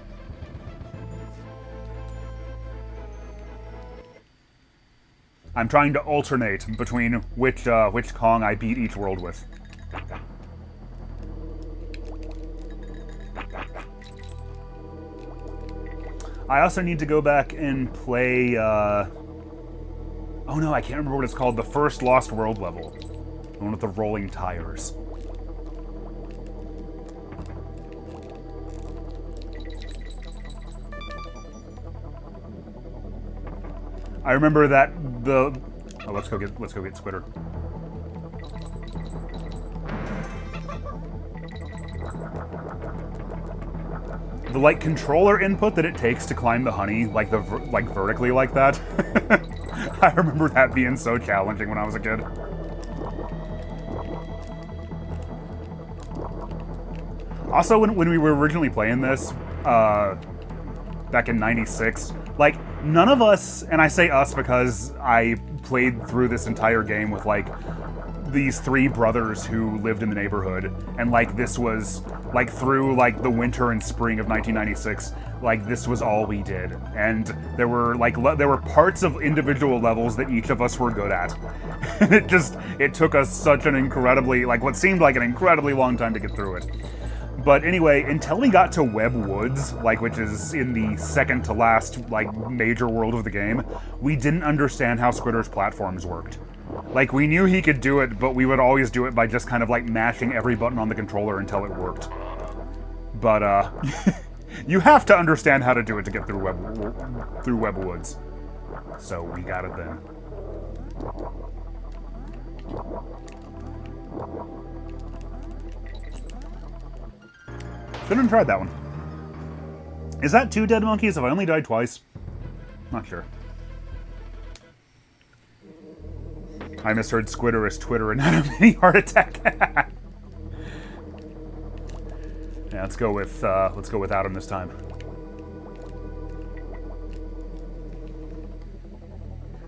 I'm trying to alternate between which Kong I beat each world with. I also need to go back and play, oh no, I can't remember what it's called, the first Lost World level. The one with the rolling tires. I remember that oh, let's go get Squitter. The, like, controller input that it takes to climb the honey, like vertically like that. I remember that being so challenging when I was a kid. Also, when we were originally playing this, back in '96, like, none of us, and I say us because I played through this entire game with, like, these 3 brothers who lived in the neighborhood, and, like, this was, like, through, like, the winter and spring of 1996, like, this was all we did. And there were, like, there were parts of individual levels that each of us were good at. And it took us such an incredibly, like, what seemed like an incredibly long time to get through it. But anyway, until we got to Web Woods, like, which is in the second to last, like, major world of the game, we didn't understand how Squitter's platforms worked. Like, we knew he could do it, but we would always do it by just kind of, like, mashing every button on the controller until it worked. But, you have to understand how to do it to get through Web Woods. So, we got it then. Shouldn't have tried that one. Is that 2 dead monkeys? Have I only died twice? Not sure. I misheard Squitter as Twitter and not a mini heart attack. Yeah, let's go with Adam this time.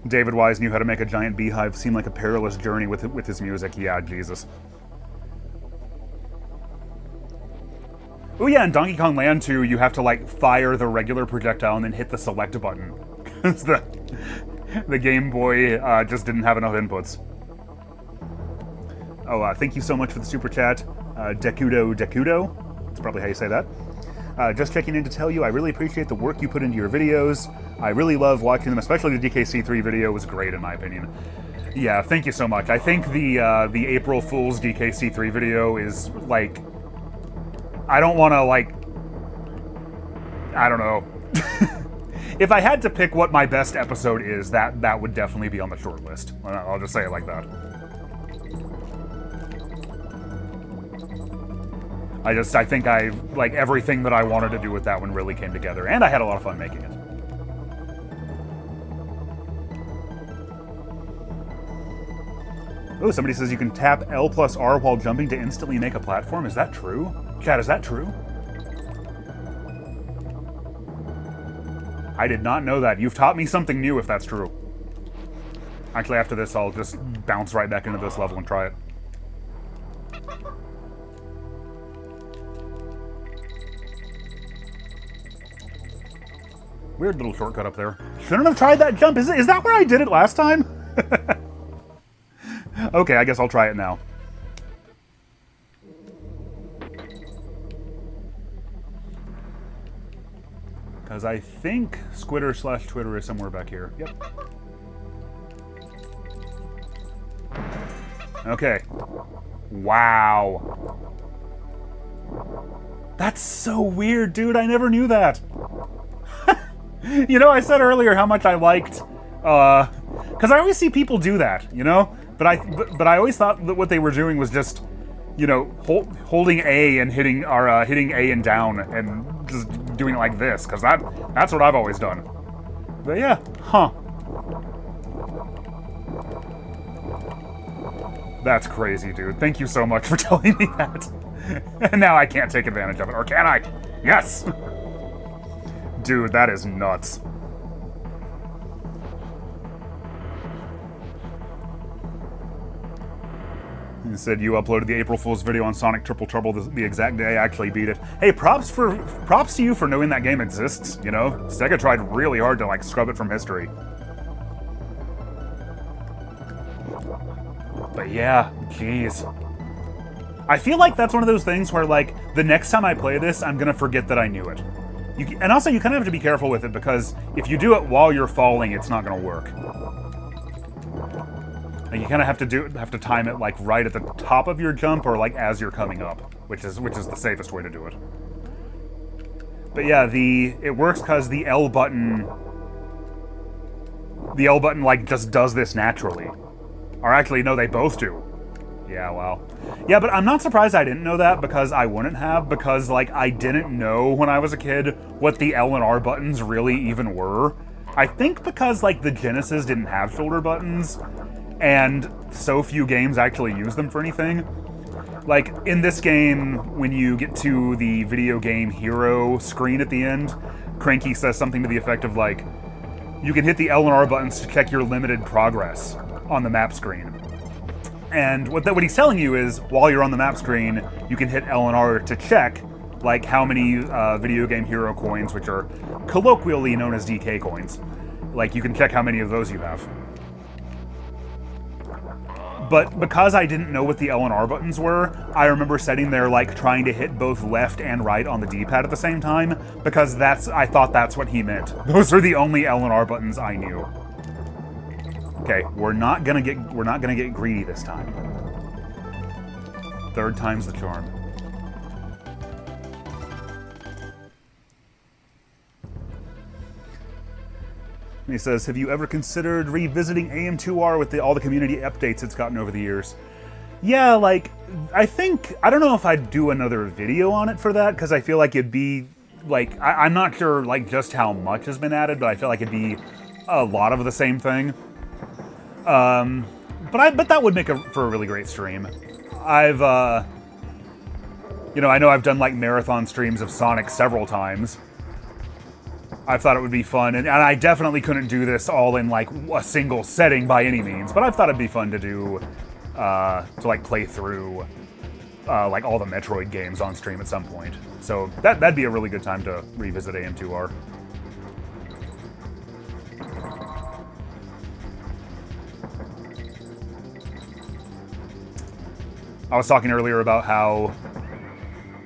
David Wise knew how to make a giant beehive seem like a perilous journey with his music. Yeah, Jesus. Oh yeah, in Donkey Kong Land 2, you have to like fire the regular projectile and then hit the select button. Because the Game Boy just didn't have enough inputs. Oh, thank you so much for the super chat. Dekudo. That's probably how you say that. Just checking in to tell you I really appreciate the work you put into your videos. I really love watching them, especially the DKC3 video was great in my opinion. Yeah, thank you so much. I think the April Fool's DKC3 video is like... I don't want to like... I don't know. If I had to pick what my best episode is, that would definitely be on the short list. I'll just say it like that. I think like everything that I wanted to do with that one really came together, and I had a lot of fun making it. Oh, somebody says you can tap L plus R while jumping to instantly make a platform. Is that true? Chat, is that true? I did not know that. You've taught me something new if that's true. Actually, after this, I'll just bounce right back into this level and try it. Weird little shortcut up there. Shouldn't have tried that jump. Is that where I did it last time? Okay, I guess I'll try it now. Because I think Squitter/Twitter is somewhere back here. Yep. Okay. Wow. That's so weird, dude. I never knew that. You know, I said earlier how much I liked, because I always see people do that, you know? But I always thought that what they were doing was just, you know, holding A and hitting A and down and just doing it like this, because that's what I've always done. But yeah, huh. That's crazy, dude. Thank you so much for telling me that. And now I can't take advantage of it, or can I? Yes! Dude, that is nuts. You said you uploaded the April Fool's video on Sonic Triple Trouble the exact day I actually beat it. Hey, props to you for knowing that game exists, you know? Sega tried really hard to, like, scrub it from history. But yeah, jeez. I feel like that's one of those things where, like, the next time I play this, I'm gonna forget that I knew it. And also, you kind of have to be careful with it, because if you do it while you're falling, it's not going to work. Like, you kind of have to time it like right at the top of your jump, or like as you're coming up, which is the safest way to do it. But yeah, it works because the L button like just does this naturally. Or actually, no, they both do. Yeah, wow. Yeah, but I'm not surprised I didn't know that, because I wouldn't have, because, like, I didn't know when I was a kid what the L and R buttons really even were. I think because, like, the Genesis didn't have shoulder buttons, and so few games actually use them for anything. Like, in this game, when you get to the video game hero screen at the end, Cranky says something to the effect of, like, you can hit the L and R buttons to check your limited progress on the map screen. And what he's telling you is, while you're on the map screen, you can hit L and R to check, like, how many video game hero coins, which are colloquially known as DK coins. Like, you can check how many of those you have. But because I didn't know what the L and R buttons were, I remember sitting there, like, trying to hit both left and right on the D-pad at the same time, because I thought that's what he meant. Those are the only L and R buttons I knew. Okay, we're not gonna get greedy this time. Third time's the charm. He says, have you ever considered revisiting AM2R with all the community updates it's gotten over the years? Yeah, like, I don't know if I'd do another video on it for that, because I feel like it'd be, like, I'm not sure, like, just how much has been added, but I feel like it'd be a lot of the same thing. But that would make for a really great stream. I've, you know, I know I've done, like, marathon streams of Sonic several times. I thought it would be fun, and I definitely couldn't do this all in like a single setting by any means, but I thought it'd be fun to do, to like play through like all the Metroid games on stream at some point. So that'd be a really good time to revisit AM2R. I was talking earlier about how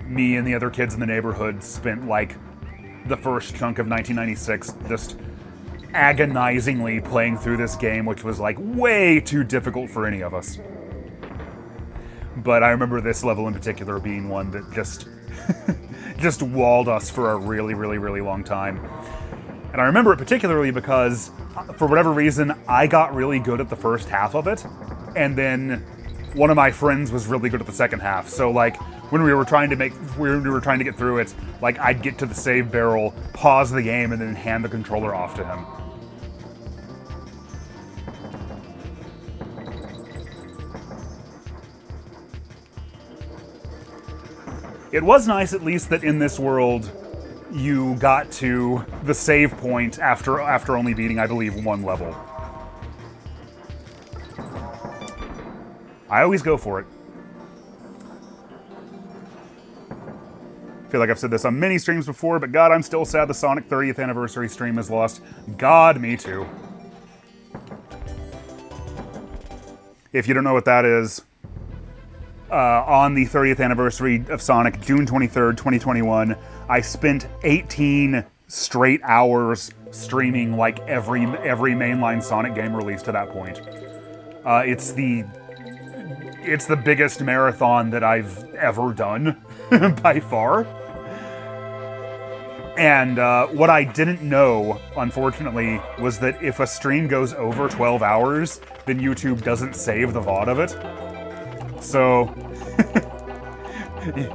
me and the other kids in the neighborhood spent like the first chunk of 1996 just agonizingly playing through this game, which was like way too difficult for any of us. But I remember this level in particular being one that just just walled us for a really, really, really long time. And I remember it particularly because, for whatever reason, I got really good at the first half of it, and then one of my friends was really good at the second half. So like when we were trying to get through it, like I'd get to the save barrel, pause the game, and then hand the controller off to him. It was nice, at least, that in this world you got to the save point after only beating, I believe, one level. I always go for it. I feel like I've said this on many streams before, but God, I'm still sad the Sonic 30th anniversary stream is lost. God, me too. If you don't know what that is, on the 30th anniversary of Sonic, June 23rd, 2021, I spent 18 straight hours streaming like every mainline Sonic game released to that point. It's the biggest marathon that I've ever done, by far. And what I didn't know, unfortunately, was that if a stream goes over 12 hours, then YouTube doesn't save the VOD of it. So,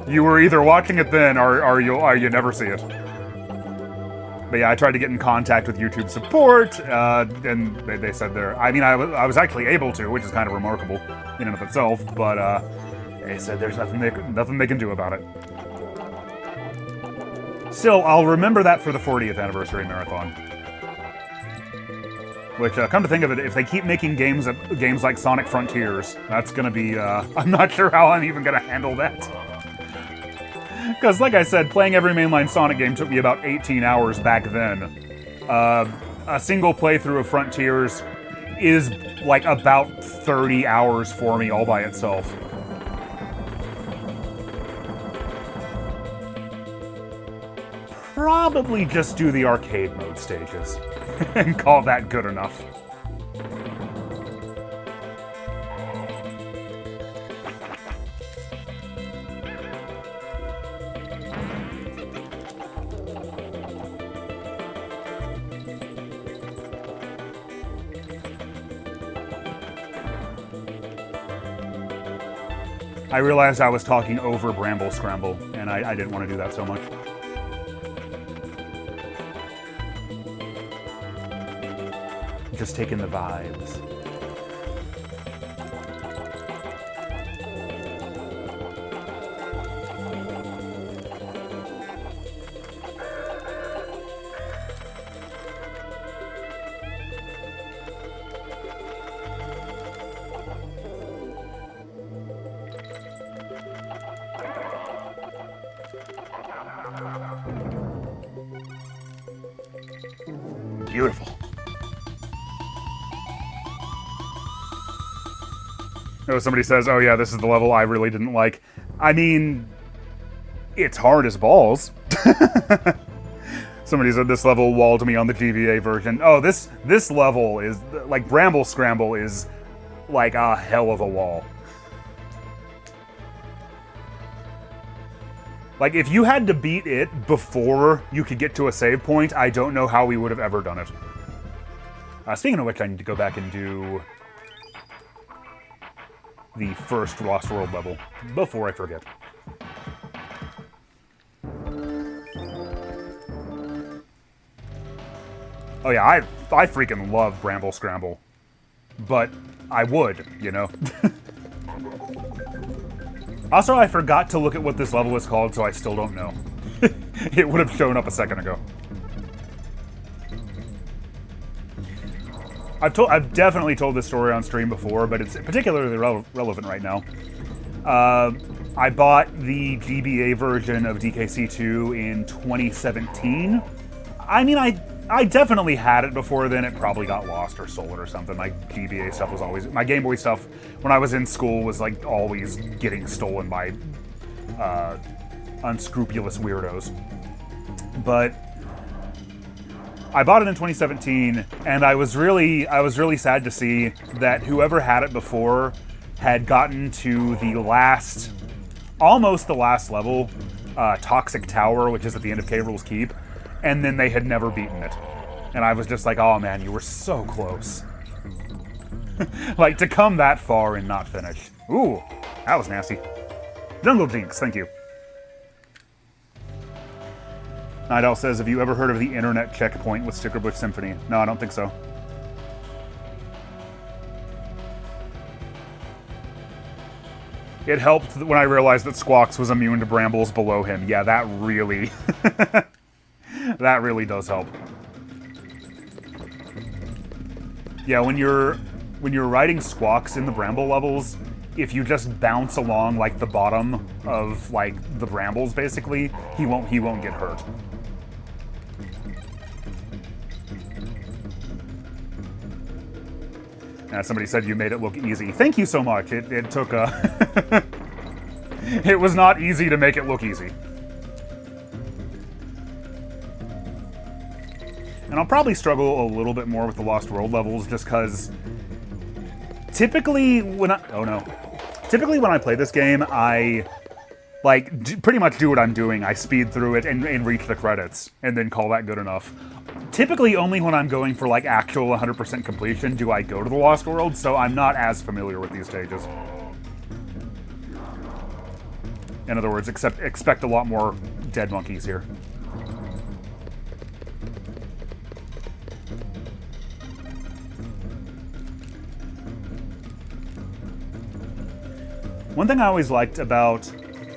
you were either watching it then, or you never see it. But yeah, I tried to get in contact with YouTube support, and they said I was actually able to, which is kind of remarkable in and of itself, but they said there's nothing they can do about it. Still, I'll remember that for the 40th anniversary marathon. Which, come to think of it, if they keep making games like Sonic Frontiers, that's gonna be, I'm not sure how I'm even gonna handle that. Because, like I said, playing every mainline Sonic game took me about 18 hours back then. A single playthrough of Frontiers is, like, about 30 hours for me all by itself. Probably just do the arcade mode stages and call that good enough. I realized I was talking over Bramble Scramble, and I didn't want to do that so much. Just taking the vibes. Beautiful. Oh, somebody says, oh yeah, this is the level I really didn't like. I mean, it's hard as balls. Somebody said this level walled me on the GBA version. Oh, this level is, like, Bramble Scramble is, like, a hell of a wall. Like, if you had to beat it before you could get to a save point, I don't know how we would have ever done it. Speaking of which, I need to go back and do the first Lost World level before I forget. Oh yeah, I freaking love Bramble Scramble. But I would, you know? Also, I forgot to look at what this level is called, so I still don't know. It would have shown up a second ago. I've definitely told this story on stream before, but it's particularly relevant right now. I bought the GBA version of DKC2 in 2017. I mean, I definitely had it before then. It probably got lost or sold or something. My GBA stuff was always... My Game Boy stuff, when I was in school, was like always getting stolen by unscrupulous weirdos. But I bought it in 2017, and I was really sad to see that whoever had it before had gotten to almost the last level, Toxic Tower, which is at the end of Caverl's Keep, and then they had never beaten it. And I was just like, oh man, you were so close. Like, to come that far and not finish. Ooh, that was nasty. Jungle Jinx, thank you. Night Owl says, have you ever heard of the internet checkpoint with Stickerbush Symphony? No, I don't think so. It helped when I realized that Squawks was immune to brambles below him. Yeah, that really... that really does help. Yeah, when you're riding Squawks in the bramble levels, if you just bounce along like the bottom of like the brambles, basically, he won't get hurt. Somebody said you made it look easy. Thank you so much. It took a... It was not easy to make it look easy. And I'll probably struggle a little bit more with the Lost World levels just because typically when I play this game, I pretty much do what I'm doing. I speed through it and reach the credits and then call that good enough. Typically only when I'm going for like actual 100% completion do I go to the Lost World, so I'm not as familiar with these stages. In other words, expect a lot more dead monkeys here. One thing I always liked about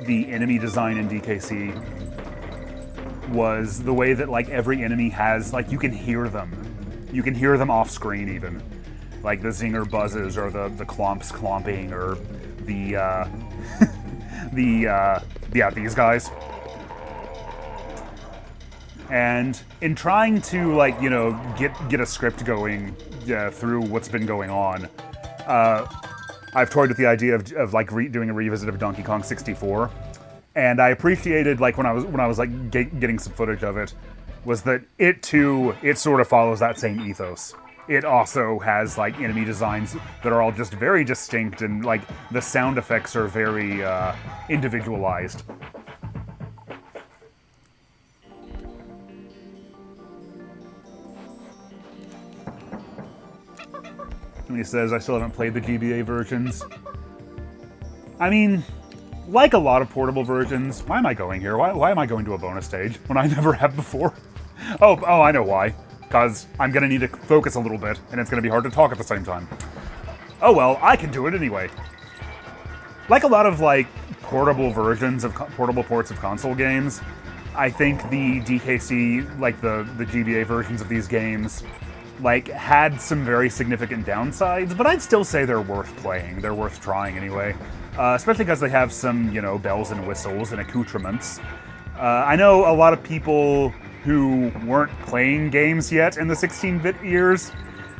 the enemy design in DKC was the way that like every enemy has, like, you can hear them. You can hear them off screen even. Like the zinger buzzes or the clomps clomping or the these guys. And in trying to, like, you know, get a script going through what's been going on, I've toyed with the idea of like doing a revisit of Donkey Kong 64, and I appreciated, like, when I was like getting some footage of it, was that it sort of follows that same ethos. It also has like enemy designs that are all just very distinct, and like the sound effects are very individualized. And he says, I still haven't played the GBA versions. I mean, like a lot of portable versions, why am I going here? Why am I going to a bonus stage when I never have before? Oh, I know why. Because I'm going to need to focus a little bit, and it's going to be hard to talk at the same time. Oh well, I can do it anyway. Like a lot of, like, portable versions of portable ports of console games, I think the DKC, like the GBA versions of these games, like, had some very significant downsides, but I'd still say they're worth playing. They're worth trying anyway. Especially because they have some, you know, bells and whistles and accoutrements. I know a lot of people who weren't playing games yet in the 16-bit years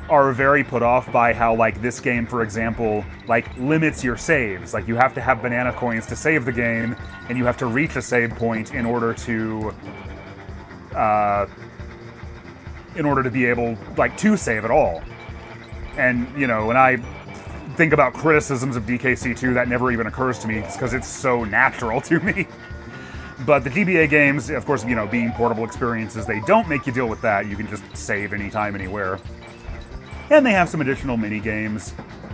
are very put off by how, like, this game, for example, like, limits your saves. Like, you have to have banana coins to save the game, and you have to reach a save point in order to be able, like, to save at all. And, you know, when I think about criticisms of DKC2, that never even occurs to me, because it's so natural to me. But the GBA games, of course, you know, being portable experiences, they don't make you deal with that. You can just save anytime, anywhere. And they have some additional mini-games.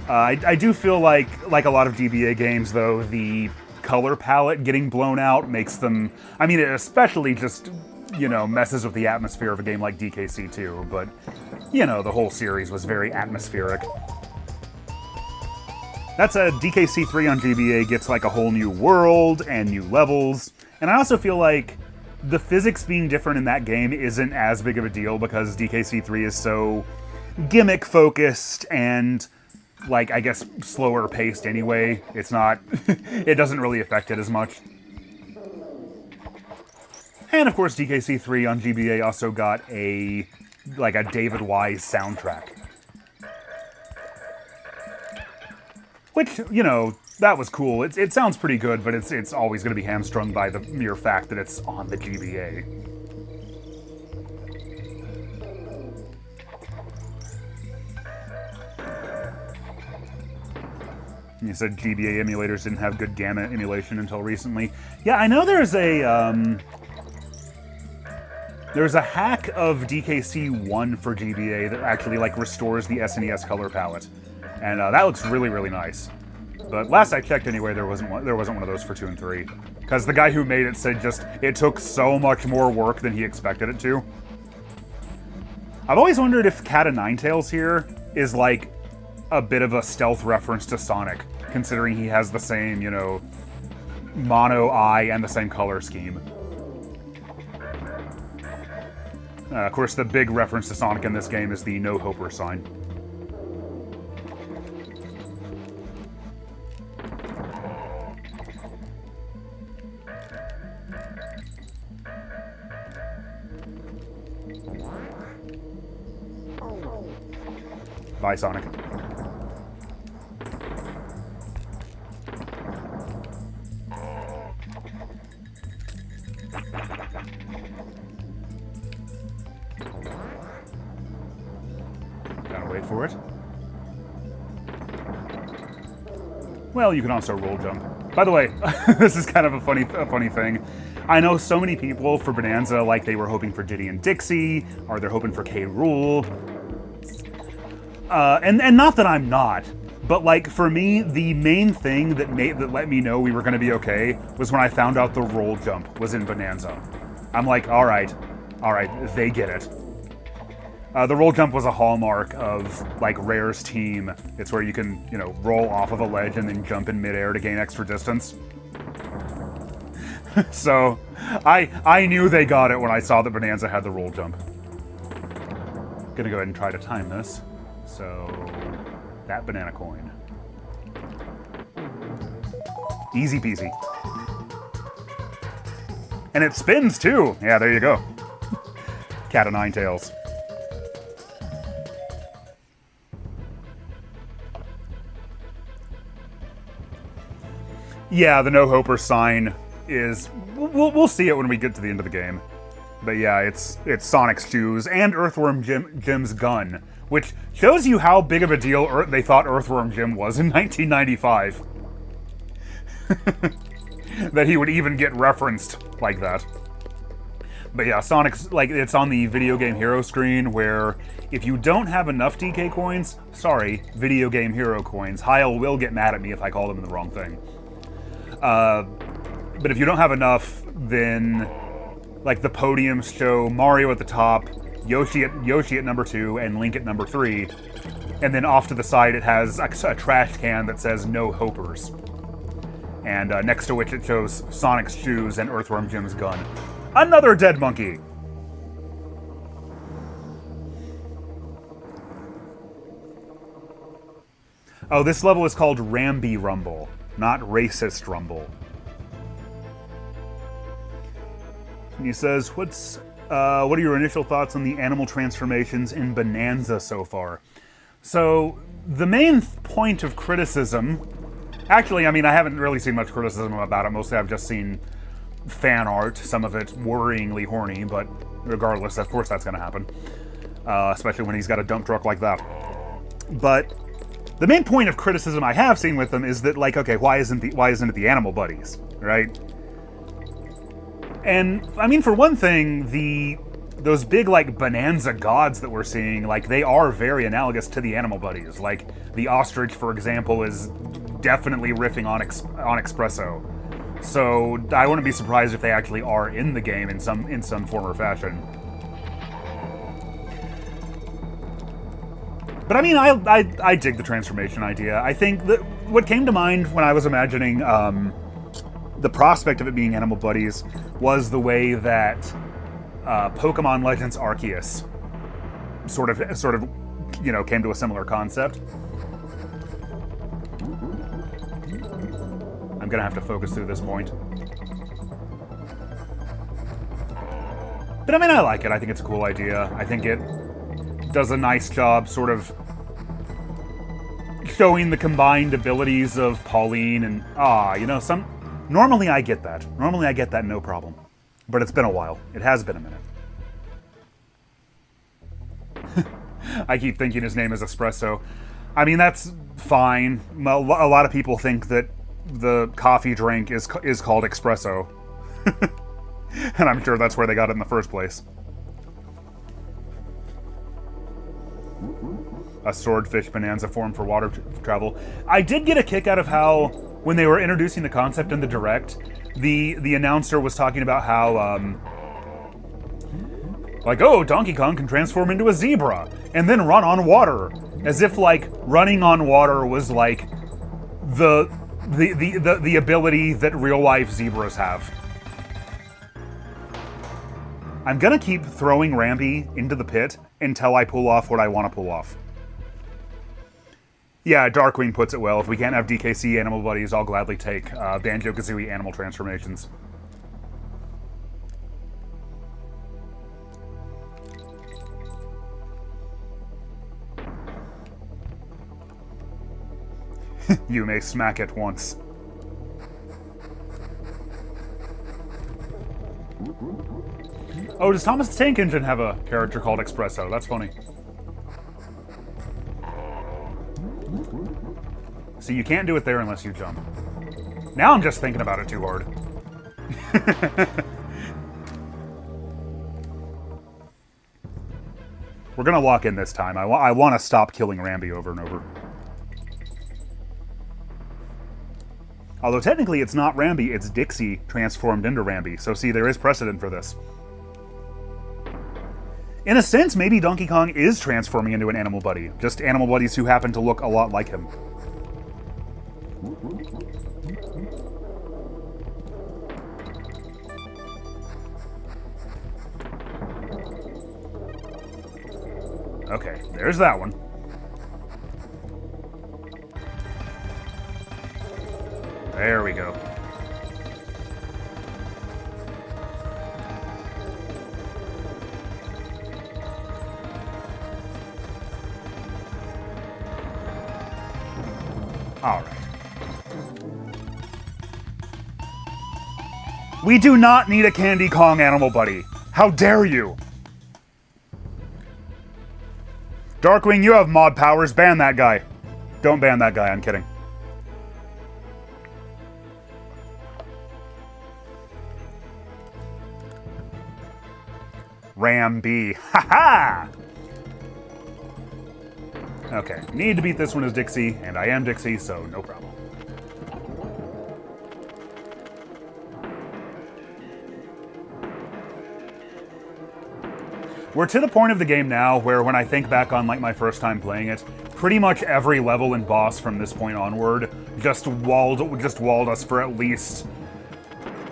I do feel like a lot of GBA games, though, the color palette getting blown out makes them... I mean, it especially just, you know, messes with the atmosphere of a game like DKC2, but, you know, the whole series was very atmospheric. That's a DKC3 on GBA gets, like, a whole new world and new levels. And I also feel like the physics being different in that game isn't as big of a deal because DKC3 is so... gimmick focused and, like, I guess slower paced anyway. It's not, it doesn't really affect it as much. And of course, DKC 3 on GBA also got a David Wise soundtrack. Which, you know, that was cool. It sounds pretty good, but it's always going to be hamstrung by the mere fact that it's on the GBA. You said GBA emulators didn't have good gamma emulation until recently. Yeah, I know there's a hack of DKC 1 for GBA that actually, like, restores the SNES color palette. And that looks really, really nice. But last I checked anyway, there wasn't one of those for 2 and 3. Because the guy who made it said just, it took so much more work than he expected it to. I've always wondered if Cat o' Nine Tails here is, like, a bit of a stealth reference to Sonic, considering he has the same, you know, mono eye and the same color scheme. Of course, the big reference to Sonic in this game is the no-hoper sign. Bye, Sonic. Gotta wait for it. Well, you can also roll jump. By the way, this is kind of a funny thing. I know so many people for Bonanza, like, they were hoping for Diddy and Dixie, or they're hoping for K. Rool. And not that I'm not, but, like, for me, the main thing that let me know we were going to be okay was when I found out the roll jump was in Bonanza. I'm like, all right, they get it. The roll jump was a hallmark of, like, Rare's team. It's where you can, you know, roll off of a ledge and then jump in midair to gain extra distance. So, I knew they got it when I saw that Bonanza had the roll jump. Gonna go ahead and try to time this. So, that banana coin. Easy peasy. And it spins too! Yeah, there you go. Cat o' Nine Tails. Yeah, the no-hoper sign is... We'll see it when we get to the end of the game. But yeah, it's Sonic's shoes and Earthworm Jim's gun, which shows you how big of a deal they thought Earthworm Jim was in 1995. That he would even get referenced like that. But yeah, Sonic's, like, it's on the Video Game Hero screen where if you don't have enough DK coins, sorry, Video Game Hero coins, Heil will get mad at me if I call them the wrong thing. But if you don't have enough, then, like, the podiums show Mario at the top, Yoshi at number 2, and Link at number 3. And then off to the side it has a trash can that says no hopers. And next to which it shows Sonic's shoes and Earthworm Jim's gun. Another dead monkey! Oh, this level is called Ramby Rumble, not Racist Rumble. And he says, what are your initial thoughts on the animal transformations in Bonanza so far? So, the main point of criticism... Actually, I mean, I haven't really seen much criticism about it. Mostly I've just seen fan art, some of it worryingly horny, but regardless, of course that's going to happen. Especially when he's got a dump truck like that. But the main point of criticism I have seen with them is that, like, okay, why isn't it the animal buddies, right? And, I mean, for one thing, those big, like, Bonanza gods that we're seeing, like, they are very analogous to the animal buddies. Like, the ostrich, for example, is definitely riffing on Espresso. So, I wouldn't be surprised if they actually are in the game in some form or fashion. But, I mean, I dig the transformation idea. I think that what came to mind when I was imagining, the prospect of it being animal buddies was the way that Pokemon Legends Arceus sort of you know, came to a similar concept. I'm gonna have to focus through this point. But I mean, I like it. I think it's a cool idea. I think it does a nice job sort of showing the combined abilities of Pauline and, you know, normally I get that. Normally I get that no problem. But it's been a while. It has been a minute. I keep thinking his name is Espresso. I mean, that's fine. A lot of people think that the coffee drink is called espresso. And I'm sure that's where they got it in the first place. A swordfish bonanza form for water travel. I did get a kick out of how, when they were introducing the concept in the direct, the announcer was talking about how, like, oh, Donkey Kong can transform into a zebra and then run on water. As if, like, running on water was, like, the ability that real-life zebras have. I'm gonna keep throwing Rambi into the pit until I pull off what I want to pull off. Yeah, Darkwing puts it well. If we can't have DKC animal buddies, I'll gladly take Banjo-Kazooie animal transformations. You may smack it once. Oh, does Thomas the Tank Engine have a character called Espresso? That's funny. See, you can't do it there unless you jump. Now I'm just thinking about it too hard. We're gonna lock in this time. I want to stop killing Rambi over and over. Although technically it's not Rambi, it's Dixie transformed into Rambi. So see, there is precedent for this. In a sense, maybe Donkey Kong is transforming into an animal buddy. Just animal buddies who happen to look a lot like him. Okay, there's that one. There we go. All right. We do not need a Candy Kong animal buddy. How dare you? Darkwing, you have mod powers. Ban that guy. Don't ban that guy, I'm kidding. Rambi. Ha-ha! Okay, need to beat this one as Dixie, and I am Dixie, so no problem. We're to the point of the game now where when I think back on like my first time playing it, pretty much every level and boss from this point onward just walled us for at least,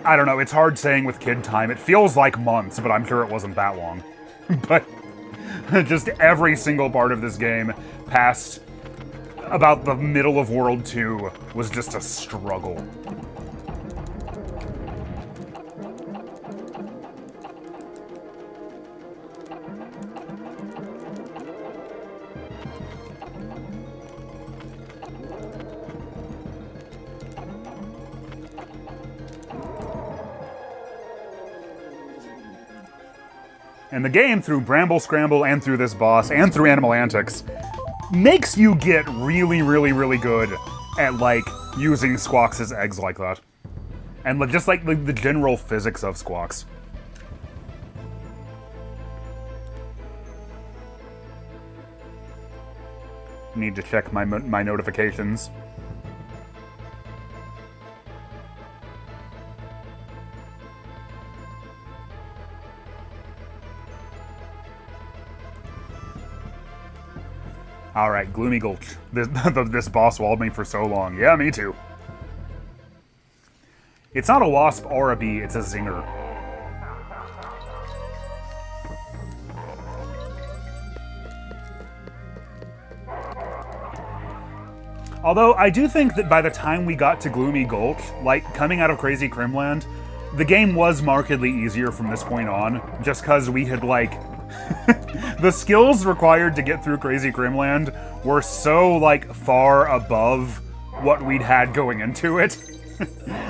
I don't know, it's hard saying with kid time. It feels like months, but I'm sure it wasn't that long. But just every single part of this game past about the middle of World 2 was just a struggle. And the game, through Bramble Scramble and through this boss and through Animal Antics, makes you get really, really, really good at, like, using Squawks' eggs like that. And just, like, the general physics of Squawks. Need to check my notifications. Alright, Gloomy Gulch. This boss walled me for so long. Yeah, me too. It's not a wasp or a bee, it's a zinger. Although, I do think that by the time we got to Gloomy Gulch, like, coming out of Crazy Crimland, the game was markedly easier from this point on, just because we had, like... the skills required to get through Crazy Crimland were so, like, far above what we'd had going into it,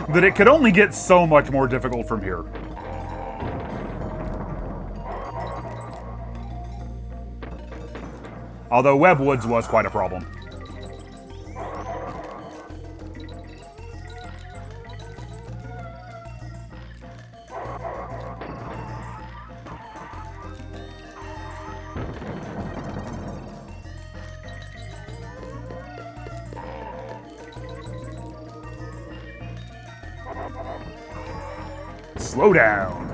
that it could only get so much more difficult from here. Although Webwoods was quite a problem. Slow down.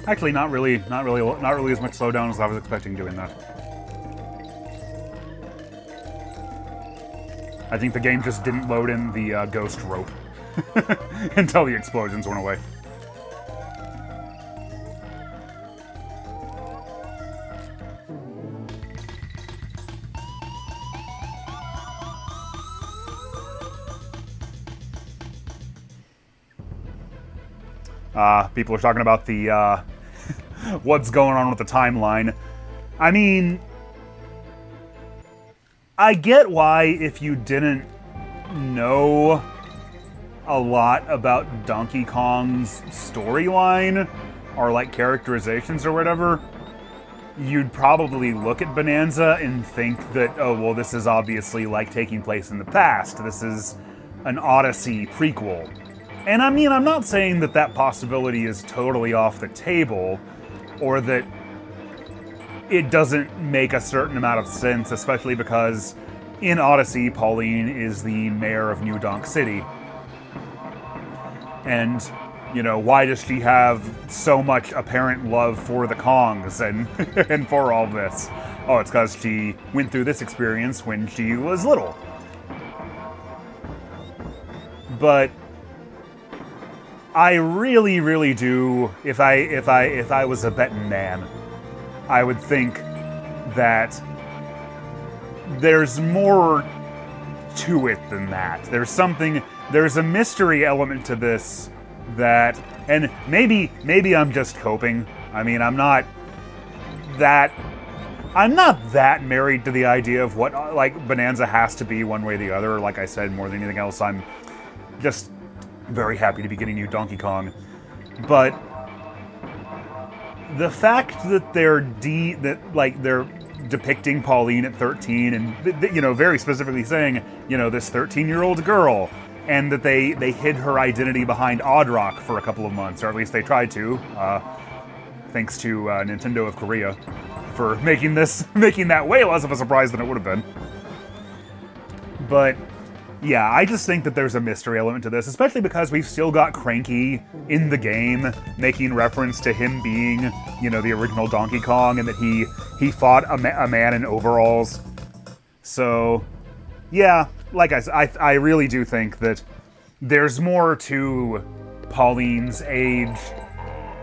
Actually, not really as much slowdown as I was expecting doing that. I think the game just didn't load in the ghost rope until the explosions went away. People are talking about the, what's going on with the timeline. I mean, I get why if you didn't know a lot about Donkey Kong's storyline, or like characterizations or whatever, you'd probably look at Bonanza and think that, oh, well, this is obviously like taking place in the past. This is an Odyssey prequel. And I mean, I'm not saying that that possibility is totally off the table, or that it doesn't make a certain amount of sense, especially because in Odyssey, Pauline is the mayor of New Donk City. And, you know, why does she have so much apparent love for the Kongs and, and for all this? Oh, it's because she went through this experience when she was little. But I really, really do, if I was a betting man, I would think that there's more to it than that. There's a mystery element to this that, and maybe I'm just coping. I mean, I'm not that married to the idea of what, like, Bonanza has to be one way or the other. Like I said, more than anything else, I'm just very happy to be getting new Donkey Kong. But the fact that they're depicting Pauline at 13 and, you know, very specifically saying, you know, this 13-year-old girl, and that they hid her identity behind Oddrock for a couple of months, or at least they tried to, thanks to Nintendo of Korea for making that way less of a surprise than it would have been. But yeah, I just think that there's a mystery element to this, especially because we've still got Cranky in the game, making reference to him being, you know, the original Donkey Kong, and that he fought a man in overalls. So, yeah, like I really do think that there's more to Pauline's age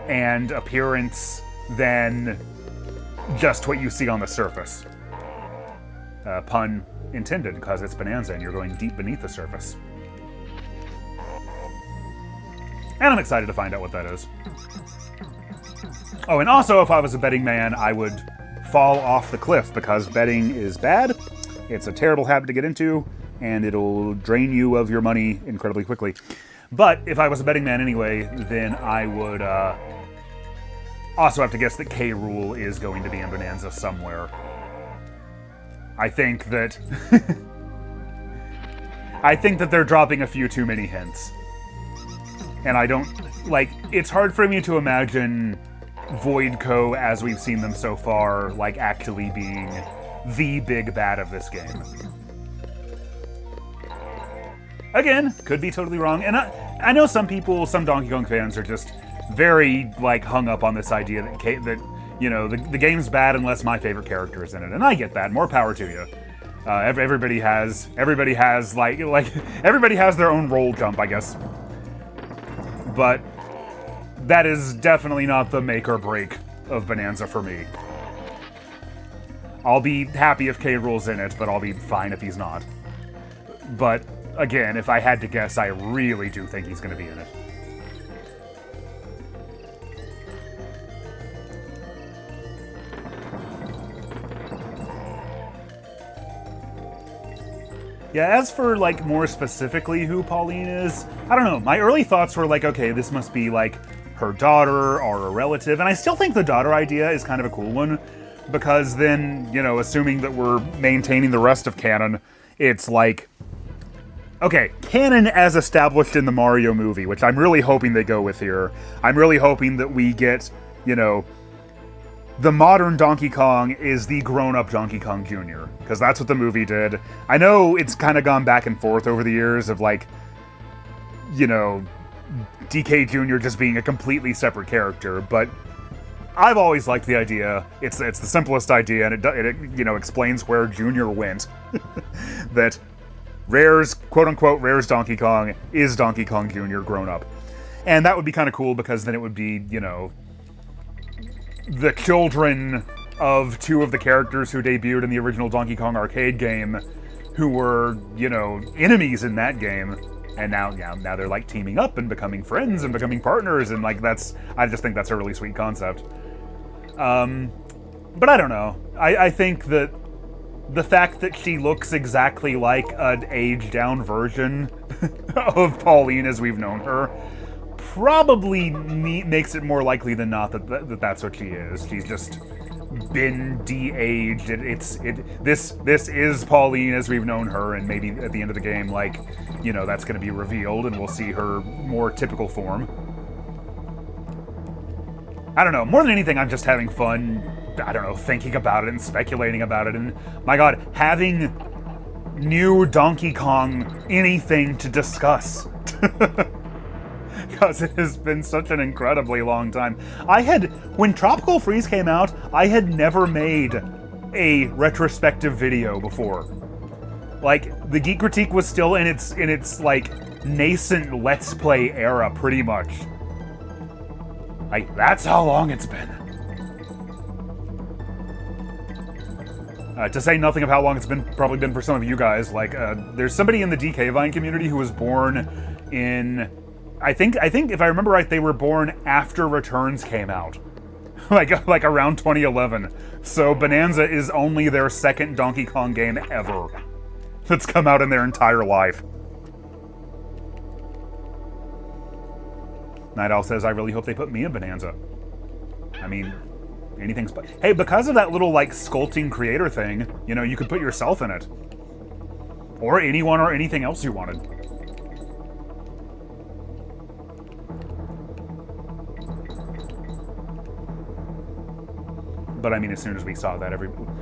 and appearance than just what you see on the surface. Pun intended, because it's Bonanza and you're going deep beneath the surface. And I'm excited to find out what that is. Oh, and also, if I was a betting man, I would fall off the cliff, because betting is bad. It's a terrible habit to get into, and it'll drain you of your money incredibly quickly. But if I was a betting man anyway, then I would also have to guess that K. Rool is going to be in Bonanza somewhere. I think that they're dropping a few too many hints. And I don't, like, it's hard for me to imagine Voidco, as we've seen them so far, like, actually being the big bad of this game. Again, could be totally wrong. And I know some Donkey Kong fans are just very, like, hung up on this idea that you know, the game's bad unless my favorite character is in it, and I get that. More power to you. Everybody has their own roll jump, I guess. But that is definitely not the make or break of Bonanza for me. I'll be happy if K. Rool's in it, but I'll be fine if he's not. But, again, if I had to guess, I really do think he's going to be in it. Yeah, as for, like, more specifically who Pauline is, I don't know. My early thoughts were like, okay, this must be, like, her daughter or a relative. And I still think the daughter idea is kind of a cool one, because then, you know, assuming that we're maintaining the rest of canon, it's like, okay, canon as established in the Mario movie, which I'm really hoping they go with here. I'm really hoping that we get, you know, the modern Donkey Kong is the grown-up Donkey Kong Jr., because that's what the movie did. I know it's kind of gone back and forth over the years of, like, you know, DK Jr. just being a completely separate character, but I've always liked the idea. It's the simplest idea, and it you know, explains where Jr. went. That Rare's, quote-unquote, Rare's Donkey Kong is Donkey Kong Jr. grown up. And that would be kind of cool, because then it would be, you know, the children of two of the characters who debuted in the original Donkey Kong arcade game, who were, you know, enemies in that game, and now they're like teaming up and becoming friends and becoming partners, and like I just think that's a really sweet concept. But I don't know. I think that the fact that she looks exactly like an aged-down version of Pauline as we've known her probably makes it more likely than not that that's what she is. She's just been de-aged. This is Pauline as we've known her, and maybe at the end of the game, like, you know, that's going to be revealed, and we'll see her more typical form. I don't know. More than anything, I'm just having fun, I don't know, thinking about it and speculating about it, and my god, having new Donkey Kong anything to discuss. Because it has been such an incredibly long time. When Tropical Freeze came out, I had never made a retrospective video before. Like, the Geek Critique was still in its like, nascent Let's Play era, pretty much. Like, that's how long it's been. To say nothing of how long it's probably been for some of you guys, like, there's somebody in the DK Vine community who was born in... I think if I remember right, they were born after Returns came out. like around 2011. So Bonanza is only their second Donkey Kong game ever that's come out in their entire life. Night Owl says, I really hope they put me in Bonanza. I mean, anything's... Hey, because of that little, like, sculpting creator thing, you know, you could put yourself in it. Or anyone or anything else you wanted. But I mean, as soon as we saw that,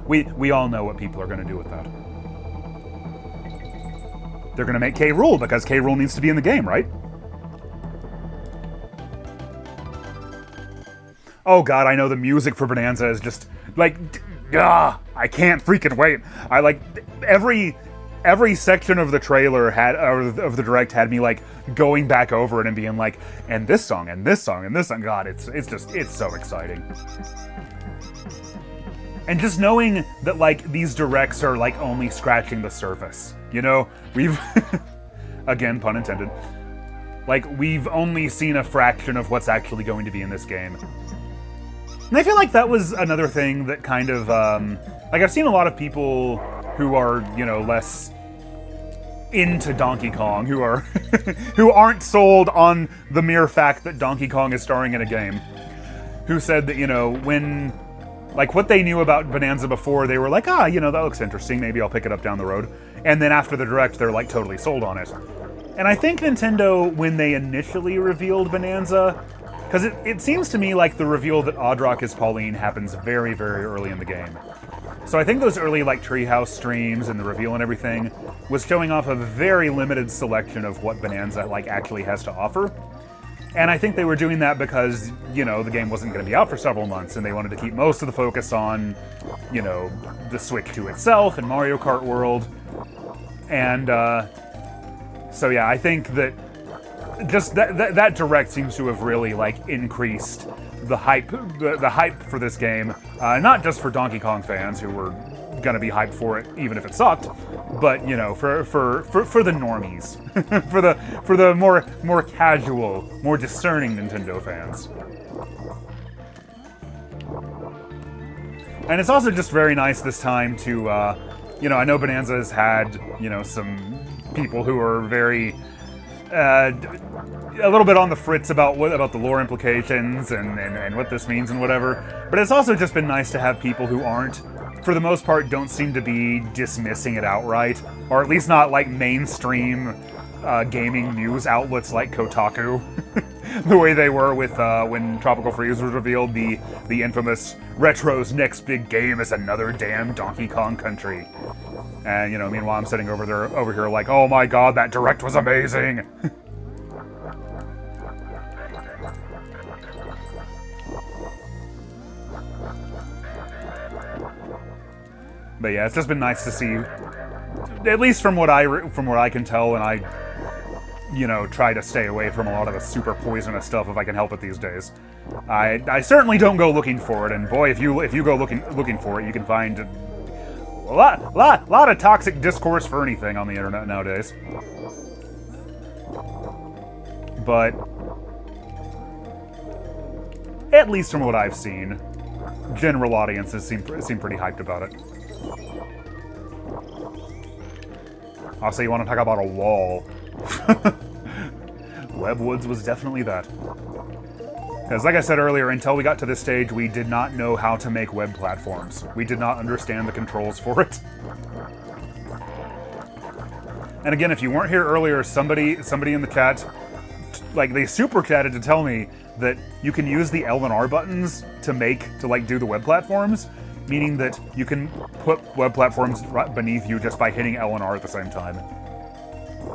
we all know what people are going to do with that. They're going to make K. Rool, because K. Rool needs to be in the game, right? Oh god, I know the music for Bonanza is just, like, I can't freaking wait. I, like, every section of the trailer of the direct had me, like, going back over it and being like, and this song, and this song, and this song. God, it's so exciting. And just knowing that, like, these directs are, like, only scratching the surface. You know? We've... Again, pun intended. Like, we've only seen a fraction of what's actually going to be in this game. And I feel like that was another thing that kind of, like, I've seen a lot of people who are, you know, less into Donkey Kong, who are, who aren't sold on the mere fact that Donkey Kong is starring in a game, who said that, you know, when, like, what they knew about Bonanza before, they were like, you know, that looks interesting, maybe I'll pick it up down the road. And then after the direct, they're, like, totally sold on it. And I think Nintendo, when they initially revealed Bonanza, because it seems to me like the reveal that Audrock is Pauline happens very, very early in the game. So I think those early, like, Treehouse streams and the reveal and everything was showing off a very limited selection of what Bonanza, like, actually has to offer. And I think they were doing that because, you know, the game wasn't going to be out for several months, and they wanted to keep most of the focus on, you know, the Switch 2 itself and Mario Kart World. And, so yeah, I think that just that direct seems to have really, like, increased the hype for this game, not just for Donkey Kong fans who were gonna be hyped for it even if it sucked, but you know, for the normies, for the more casual, more discerning Nintendo fans. And it's also just very nice this time to, you know, I know Bonanza has had, you know, some people who are very, a little bit on the fritz about the lore implications and what this means and whatever. But it's also just been nice to have people who aren't, for the most part, don't seem to be dismissing it outright, or at least not like mainstream gaming news outlets like Kotaku, the way they were with when Tropical Freeze was revealed, the infamous Retro's next big game is another damn Donkey Kong Country. And you know, meanwhile I'm sitting over here like, oh my god, that direct was amazing. But yeah, it's just been nice to see, at least from what I can tell, and I, you know, try to stay away from a lot of the super poisonous stuff if I can help it these days. I certainly don't go looking for it, and boy, if you go looking for it, you can find a lot of toxic discourse for anything on the internet nowadays. But at least from what I've seen, general audiences seem pretty hyped about it. Also, you want to talk about a wall. Webwoods was definitely that. Because like I said earlier, until we got to this stage, we did not know how to make web platforms. We did not understand the controls for it. And again, if you weren't here earlier, somebody in the chat, like, they super chatted to tell me that you can use the L and R buttons to do the web platforms, meaning that you can put web platforms right beneath you just by hitting L and R at the same time.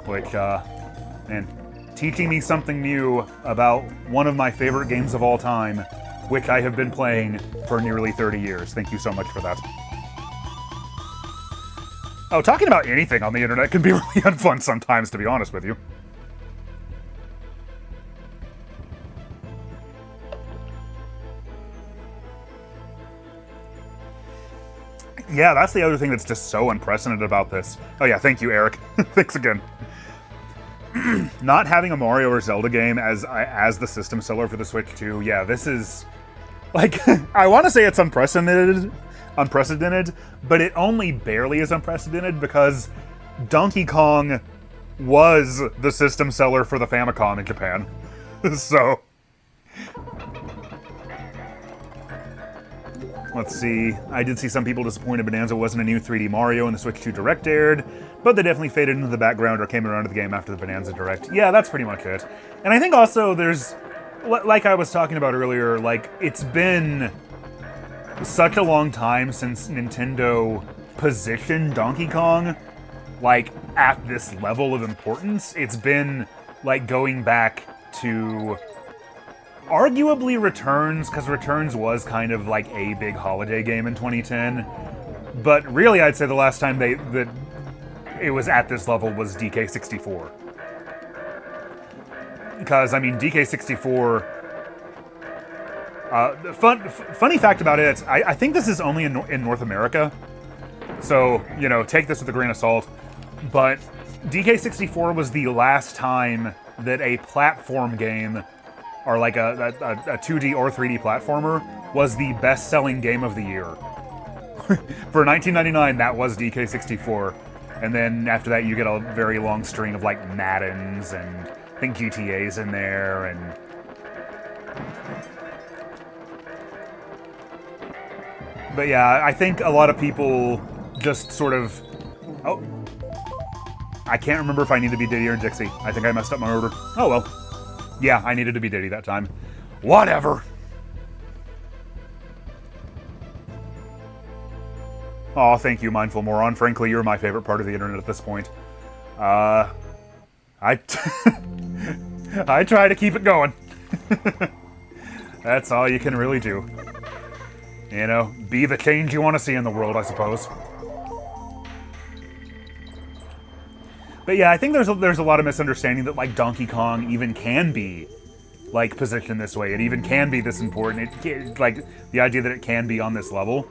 Which, man, teaching me something new about one of my favorite games of all time, which I have been playing for nearly 30 years. Thank you so much for that. Oh, talking about anything on the internet can be really unfun sometimes, to be honest with you. Yeah, that's the other thing that's just so unprecedented about this. Oh yeah, thank you, Eric. Thanks again. Not having a Mario or Zelda game as the system seller for the Switch 2, yeah, this is, like, I want to say it's unprecedented, but it only barely is unprecedented because Donkey Kong was the system seller for the Famicom in Japan. So, let's see. I did see some people disappointed Bonanza wasn't a new 3D Mario and the Switch 2 Direct aired, but they definitely faded into the background or came around to the game after the Bonanza Direct. Yeah, that's pretty much it. And I think also there's, like I was talking about earlier, like, it's been such a long time since Nintendo positioned Donkey Kong, like, at this level of importance. It's been, like, going back to arguably Returns, because Returns was kind of like a big holiday game in 2010. But really, I'd say the last time that it was at this level was DK64. Because, I mean, DK64... funny fact about it, I think this is only in North America. So, you know, take this with a grain of salt. But DK64 was the last time that a platform game, or like a 2D or 3D platformer, was the best-selling game of the year. For 1999, that was DK64. And then after that, you get a very long string of, like, Maddens, and I think GTA's in there, and... But yeah, I think a lot of people just sort of... Oh. I can't remember if I need to be Diddy or Dixie. I think I messed up my order. Oh well. Yeah, I needed to be Diddy that time. Whatever. Aw, thank you, Mindful Moron. Frankly, you're my favorite part of the internet at this point. I try to keep it going. That's all you can really do. You know, be the change you want to see in the world, I suppose. But yeah, I think there's a lot of misunderstanding that, like, Donkey Kong even can be like, positioned this way. It even can be this important. Like, the idea that it can be on this level.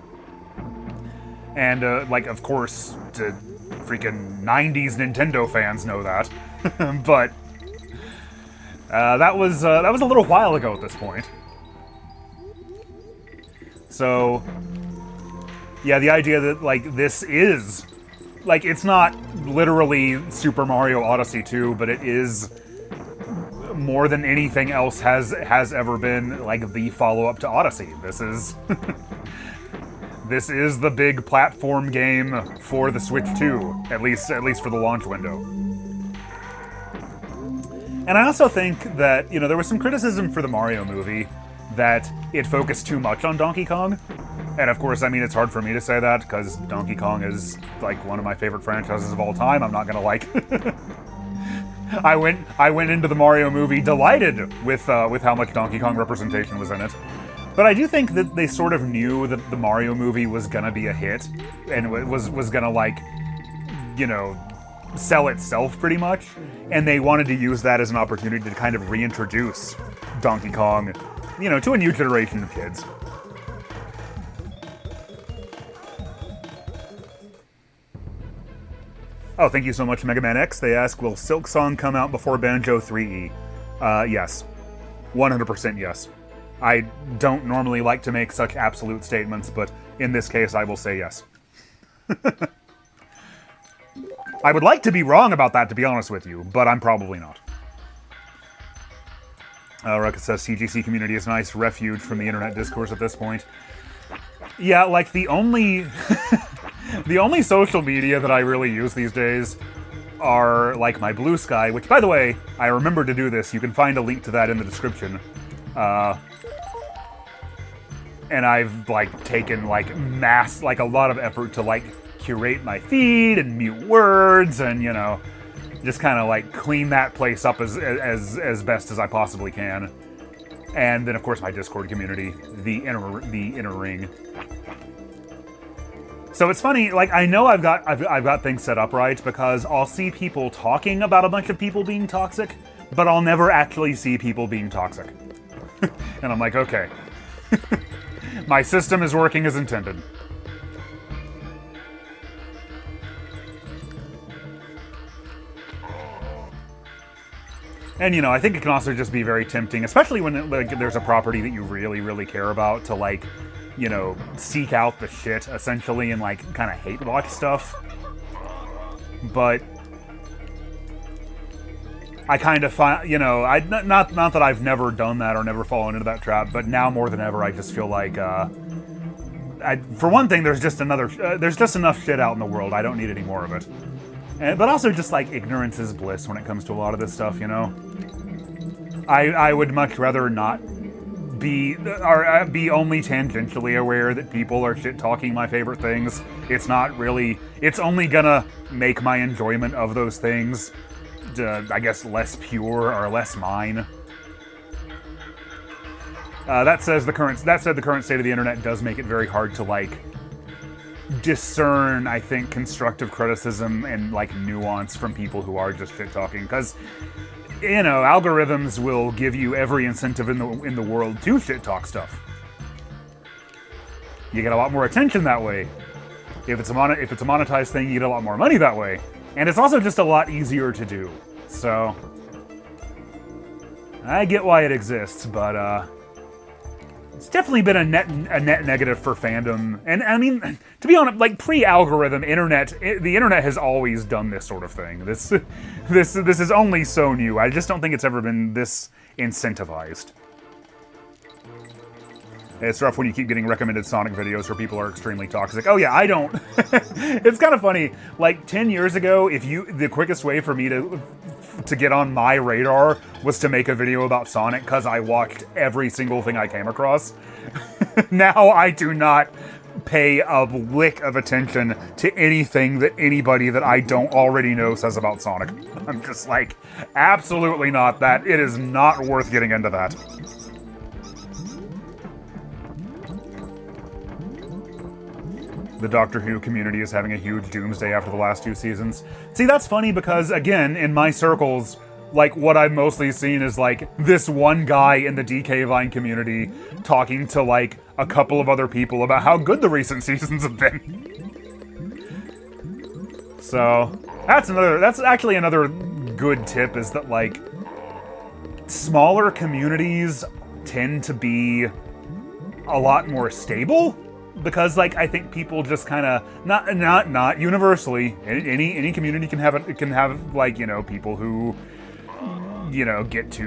And, like, of course, the freaking 90s Nintendo fans know that. But, that was a little while ago at this point. So, yeah, the idea that, like, this is... Like, it's not literally Super Mario Odyssey 2, but it is more than anything else has ever been, like, the follow-up to Odyssey. This is... this is the big platform game for the Switch 2, at least for the launch window. And I also think that, you know, there was some criticism for the Mario movie that it focused too much on Donkey Kong. And of course, I mean, it's hard for me to say that, because Donkey Kong is, like, one of my favorite franchises of all time. I'm not gonna, like... I went into the Mario movie delighted with how much Donkey Kong representation was in it. But I do think that they sort of knew that the Mario movie was gonna be a hit, and was gonna, like, you know, sell itself pretty much. And they wanted to use that as an opportunity to kind of reintroduce Donkey Kong, you know, to a new generation of kids. Oh, thank you so much, Mega Man X. They ask, will Silk Song come out before Banjo 3E? Yes. 100% yes. I don't normally like to make such absolute statements, but in this case, I will say yes. I would like to be wrong about that, to be honest with you, but I'm probably not. Ruckus says, TGC community is a nice refuge from the internet discourse at this point. Yeah, like, the only... the only social media that I really use these days are, like, my Blue Sky, which, by the way, I remembered to do this. You can find a link to that in the description. And I've, like, taken, like, a lot of effort to, like, curate my feed and mute words and, you know, just kind of, like, clean that place up as best as I possibly can. And then, of course, my Discord community, the inner ring. So it's funny, like, I know I've got things set up right, because I'll see people talking about a bunch of people being toxic, but I'll never actually see people being toxic. And I'm like, okay. My system is working as intended. And, you know, I think it can also just be very tempting, especially when there's a property that you really, really care about, to, like, you know, seek out the shit, essentially, and, like, kind of hate watch stuff. But I kind of find, you know, not that I've never done that or never fallen into that trap, but now more than ever, I just feel like, for one thing, there's just enough shit out in the world. I don't need any more of it. But also just, like, ignorance is bliss when it comes to a lot of this stuff, you know? I would much rather not be only tangentially aware that people are shit-talking my favorite things. It's only gonna make my enjoyment of those things, I guess, less pure or less mine. That said, the current state of the internet does make it very hard to, like, discern, I think, constructive criticism and, like, nuance from people who are just shit-talking, because, you know, algorithms will give you every incentive in the world to shit-talk stuff. You get a lot more attention that way. If it's a monetized thing, you get a lot more money that way. And it's also just a lot easier to do. So I get why it exists, but it's definitely been a net negative for fandom. And I mean, to be honest, like, pre-algorithm the internet has always done this sort of thing. This is only so new. I just don't think it's ever been this incentivized. It's rough when you keep getting recommended Sonic videos where people are extremely toxic. Oh yeah, I don't. It's kind of funny. Like 10 years ago, the quickest way for me to get on my radar was to make a video about Sonic, because I watched every single thing I came across. Now I do not pay a lick of attention to anything that anybody that I don't already know says about Sonic. I'm just like, absolutely not. That it is not worth getting into that. The Doctor Who community is having a huge doomsday after the last 2 seasons. See, that's funny because, again, in my circles, like, what I've mostly seen is, like, this one guy in the DK Vine community talking to, like, a couple of other people about how good the recent seasons have been. So, that's actually another good tip, is that, like, smaller communities tend to be a lot more stable. Because, like, I think people just kind of not universally. Any community can have like, you know, people who, you know, get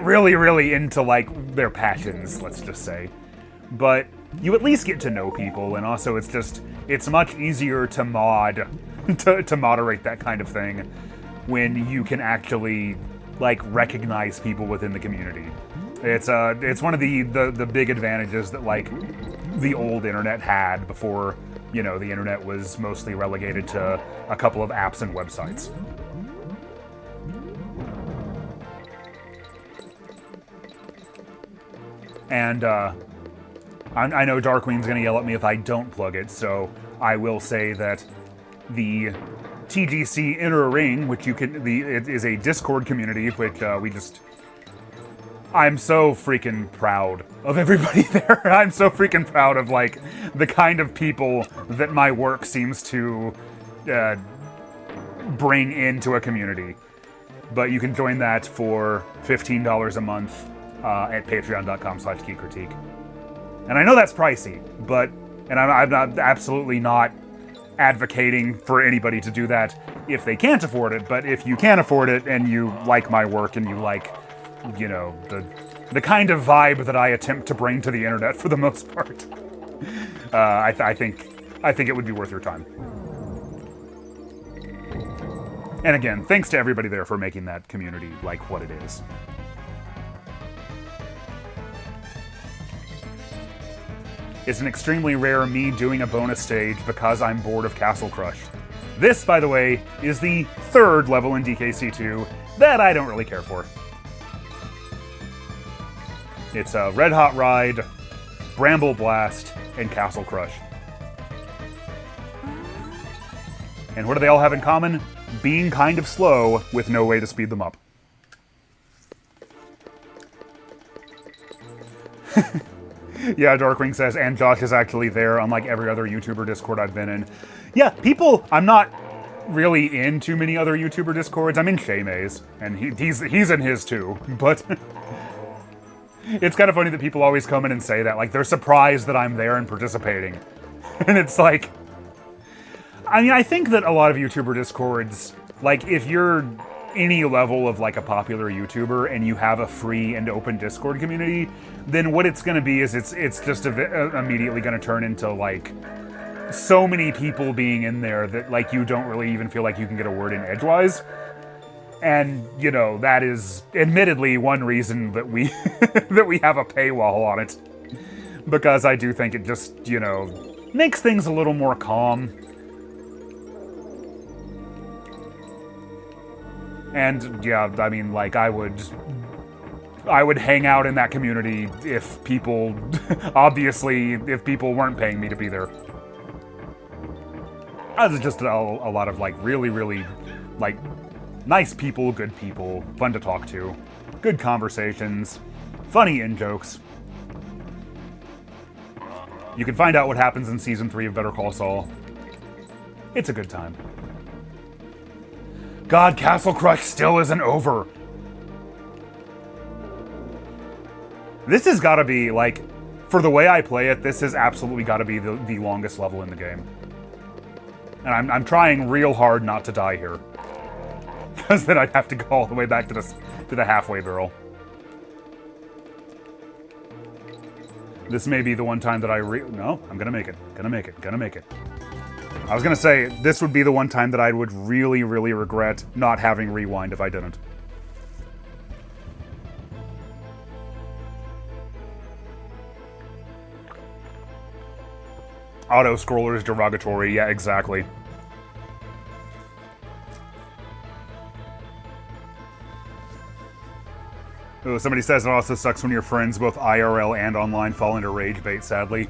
really into, like, their passions, let's just say. But you at least get to know people, and also it's much easier to to moderate that kind of thing when you can actually, like, recognize people within the community. It's one of the big advantages that, like, the old internet had before, you know, the internet was mostly relegated to a couple of apps and websites. And I know Darkwing's gonna yell at me if I don't plug it, so I will say that the TGC Inner Ring, which it is a Discord community, which I'm so freaking proud of everybody there. I'm so freaking proud of, like, the kind of people that my work seems to bring into a community. But you can join that for $15 a month at patreon.com/geekcritique. And I know that's pricey, and I'm not absolutely not advocating for anybody to do that if they can't afford it, but if you can afford it and you like my work and you like, you know, the kind of vibe that I attempt to bring to the internet for the most part, I think it would be worth your time. And again, thanks to everybody there for making that community like what it is. It's an extremely rare me doing a bonus stage because I'm bored of Castle Crush. This, by the way, is the third level in DKC2 that I don't really care for. It's a Red Hot Ride, Bramble Blast, and Castle Crush. And what do they all have in common? Being kind of slow with no way to speed them up. Yeah, Darkwing says, and Josh is actually there, unlike every other YouTuber Discord I've been in. Yeah, I'm not really in too many other YouTuber Discords. I'm in Shaymay's, and he's in his too, but it's kind of funny that people always come in and say that, like, they're surprised that I'm there and participating. And it's like, I mean, I think that a lot of YouTuber Discords, like, if you're any level of, like, a popular YouTuber and you have a free and open Discord community, then what it's going to be is it's just immediately going to turn into, like, so many people being in there that, like, you don't really even feel like you can get a word in edgewise. And, you know, that is admittedly one reason that we that we have a paywall on it. Because I do think it just, you know, makes things a little more calm. And yeah, I mean, like, I would hang out in that community if people, obviously, if people weren't paying me to be there. It's just a lot of, like, really, really, like, nice people, good people, fun to talk to, good conversations, funny in-jokes. You can find out what happens in Season 3 of Better Call Saul. It's a good time. God, Castle Crush still isn't over. This has got to be, like, for the way I play it, this has absolutely got to be the longest level in the game. And I'm trying real hard not to die here. Because then I'd have to go all the way back to the halfway barrel. This may be the one time that no, I'm gonna make it. Gonna make it. I was gonna say, this would be the one time that I would really, really regret not having rewind if I didn't. Auto-scroller is derogatory, yeah, exactly. Oh, somebody says it also sucks when your friends, both IRL and online, fall into rage bait, sadly.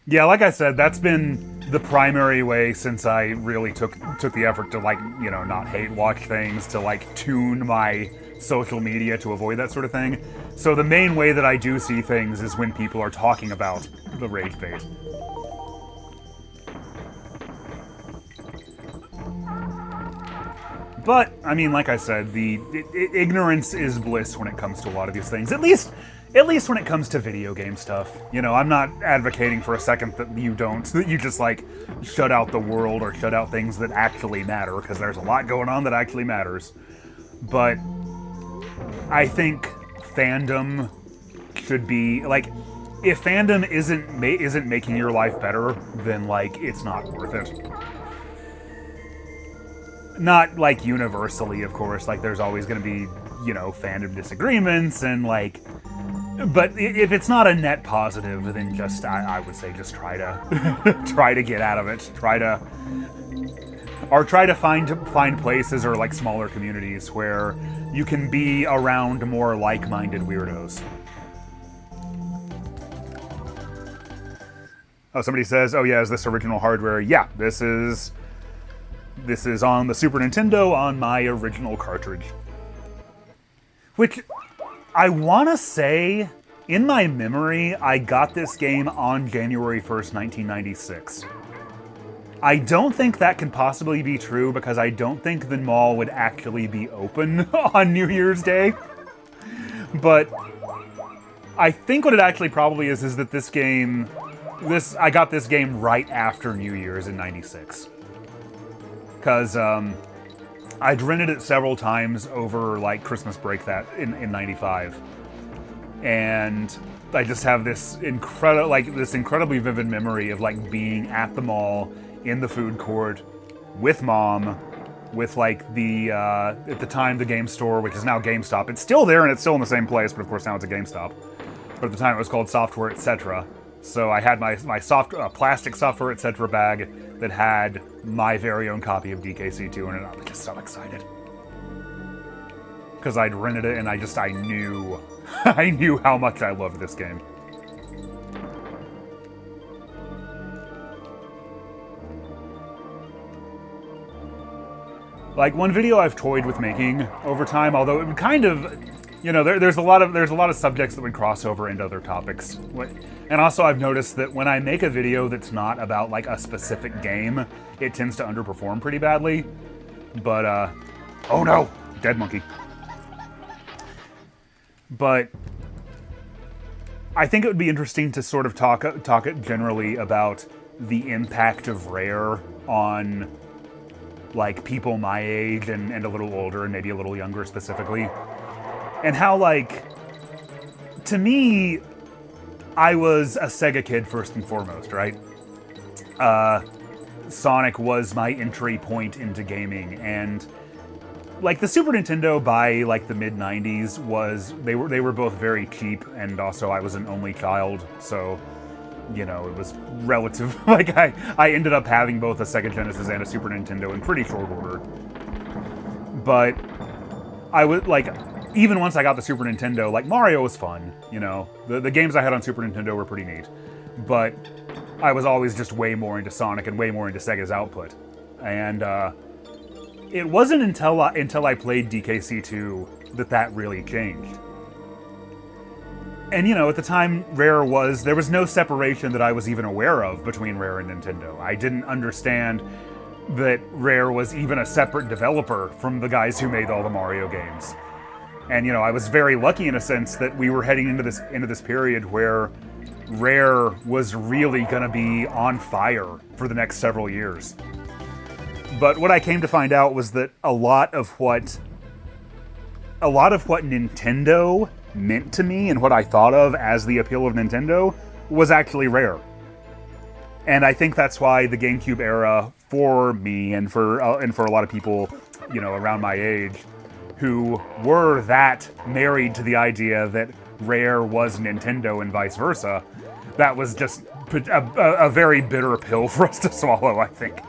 Yeah, like I said, that's been the primary way, since I really took the effort to, like, you know, not hate watch things, to like tune my social media to avoid that sort of thing. So the main way that I do see things is when people are talking about the rage bait. But, I mean, like I said, ignorance is bliss when it comes to a lot of these things. At least when it comes to video game stuff. You know, I'm not advocating for a second that you just, like, shut out the world or shut out things that actually matter, because there's a lot going on that actually matters. But I think fandom should be, like, if fandom isn't making your life better, then, like, it's not worth it. Not, like, universally, of course. Like, there's always going to be, you know, fandom disagreements and, like... But if it's not a net positive, then just, I would say, just try to... try to get out of it. Try to find places or, like, smaller communities where you can be around more like-minded weirdos. Oh, somebody says, oh yeah, is this original hardware? Yeah, this is on the Super Nintendo on my original cartridge. Which, I want to say, in my memory, I got this game on January 1st, 1996. I don't think that can possibly be true because I don't think the mall would actually be open on New Year's Day. But I think what it actually probably is that I got this game right after New Year's in 96. Because I'd rented it several times over, like, Christmas break in 95. And I just have this incredibly vivid memory of, like, being at the mall, in the food court, with Mom, with, like, at the time, the game store, which is now GameStop. It's still there and it's still in the same place, but of course now it's a GameStop. But at the time it was called Software Etc. So I had my plastic Software Etc. bag that had my very own copy of DKC2 in it. I was just so excited. Because I'd rented it and I knew I knew how much I loved this game. Like, one video I've toyed with making over time, although it would kind of, you know, there's a lot of subjects that would cross over into other topics. And also I've noticed that when I make a video that's not about, like, a specific game, it tends to underperform pretty badly. But, oh no! Dead monkey. But I think it would be interesting to sort of talk generally about the impact of Rare on, like, people my age and a little older and maybe a little younger specifically. And how, like, to me, I was a Sega kid first and foremost, right? Sonic was my entry point into gaming, and, like, the Super Nintendo by, like, the mid-90s they were both very cheap, and also I was an only child, so, you know, it was relative. Like, I ended up having both a Sega Genesis and a Super Nintendo in pretty short order. But I would, like, even once I got the Super Nintendo, like, Mario was fun, you know? The games I had on Super Nintendo were pretty neat. But I was always just way more into Sonic and way more into Sega's output. And, it wasn't until I played DKC2 that really changed. And, you know, at the time, there was no separation that I was even aware of between Rare and Nintendo. I didn't understand that Rare was even a separate developer from the guys who made all the Mario games. And, you know, I was very lucky in a sense that we were heading into this period where Rare was really gonna be on fire for the next several years. But what I came to find out was that a lot of what Nintendo meant to me and what I thought of as the appeal of Nintendo was actually Rare. And I think that's why the GameCube era, for me and for a lot of people, you know, around my age, who were that married to the idea that Rare was Nintendo and vice versa, that was just a very bitter pill for us to swallow, I think.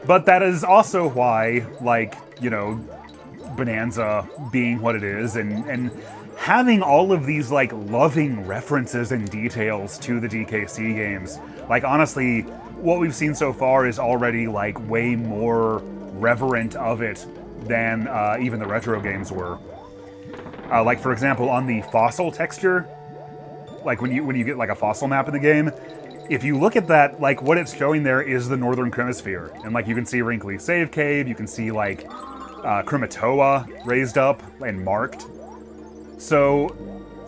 But that is also why, like, you know, Bonanza being what it is and having all of these like loving references and details to the DKC games, like honestly, what we've seen so far is already like way more reverent of it than even the retro games were. Like for example, on the fossil texture, like when you get like a fossil map in the game, if you look at that, like what it's showing there is the Northern Hemisphere, and like you can see Wrinkly Save Cave, you can see like Krimatoa raised up and marked. So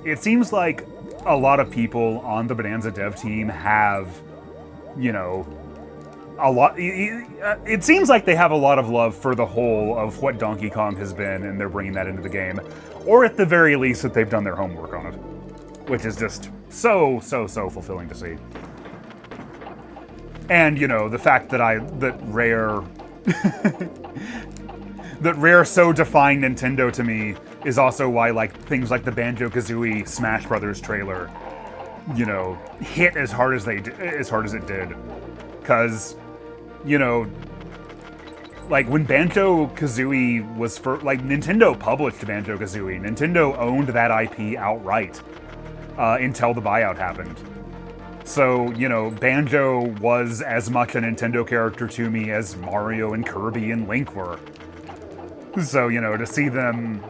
it seems like a lot of people on the Bonanza dev team have, you know, a lot. It seems like they have a lot of love for the whole of what Donkey Kong has been, and they're bringing that into the game, or at the very least that they've done their homework on it, which is just so fulfilling to see. And you know, the fact that Rare that Rare so defined Nintendo to me is also why like things like the Banjo-Kazooie Smash Brothers trailer, you know, hit as hard as it did, because you know, like when Banjo-Kazooie was like Nintendo published Banjo-Kazooie, Nintendo owned that IP outright until the buyout happened. So, you know, Banjo was as much a Nintendo character to me as Mario and Kirby and Link were. So, you know, to see them,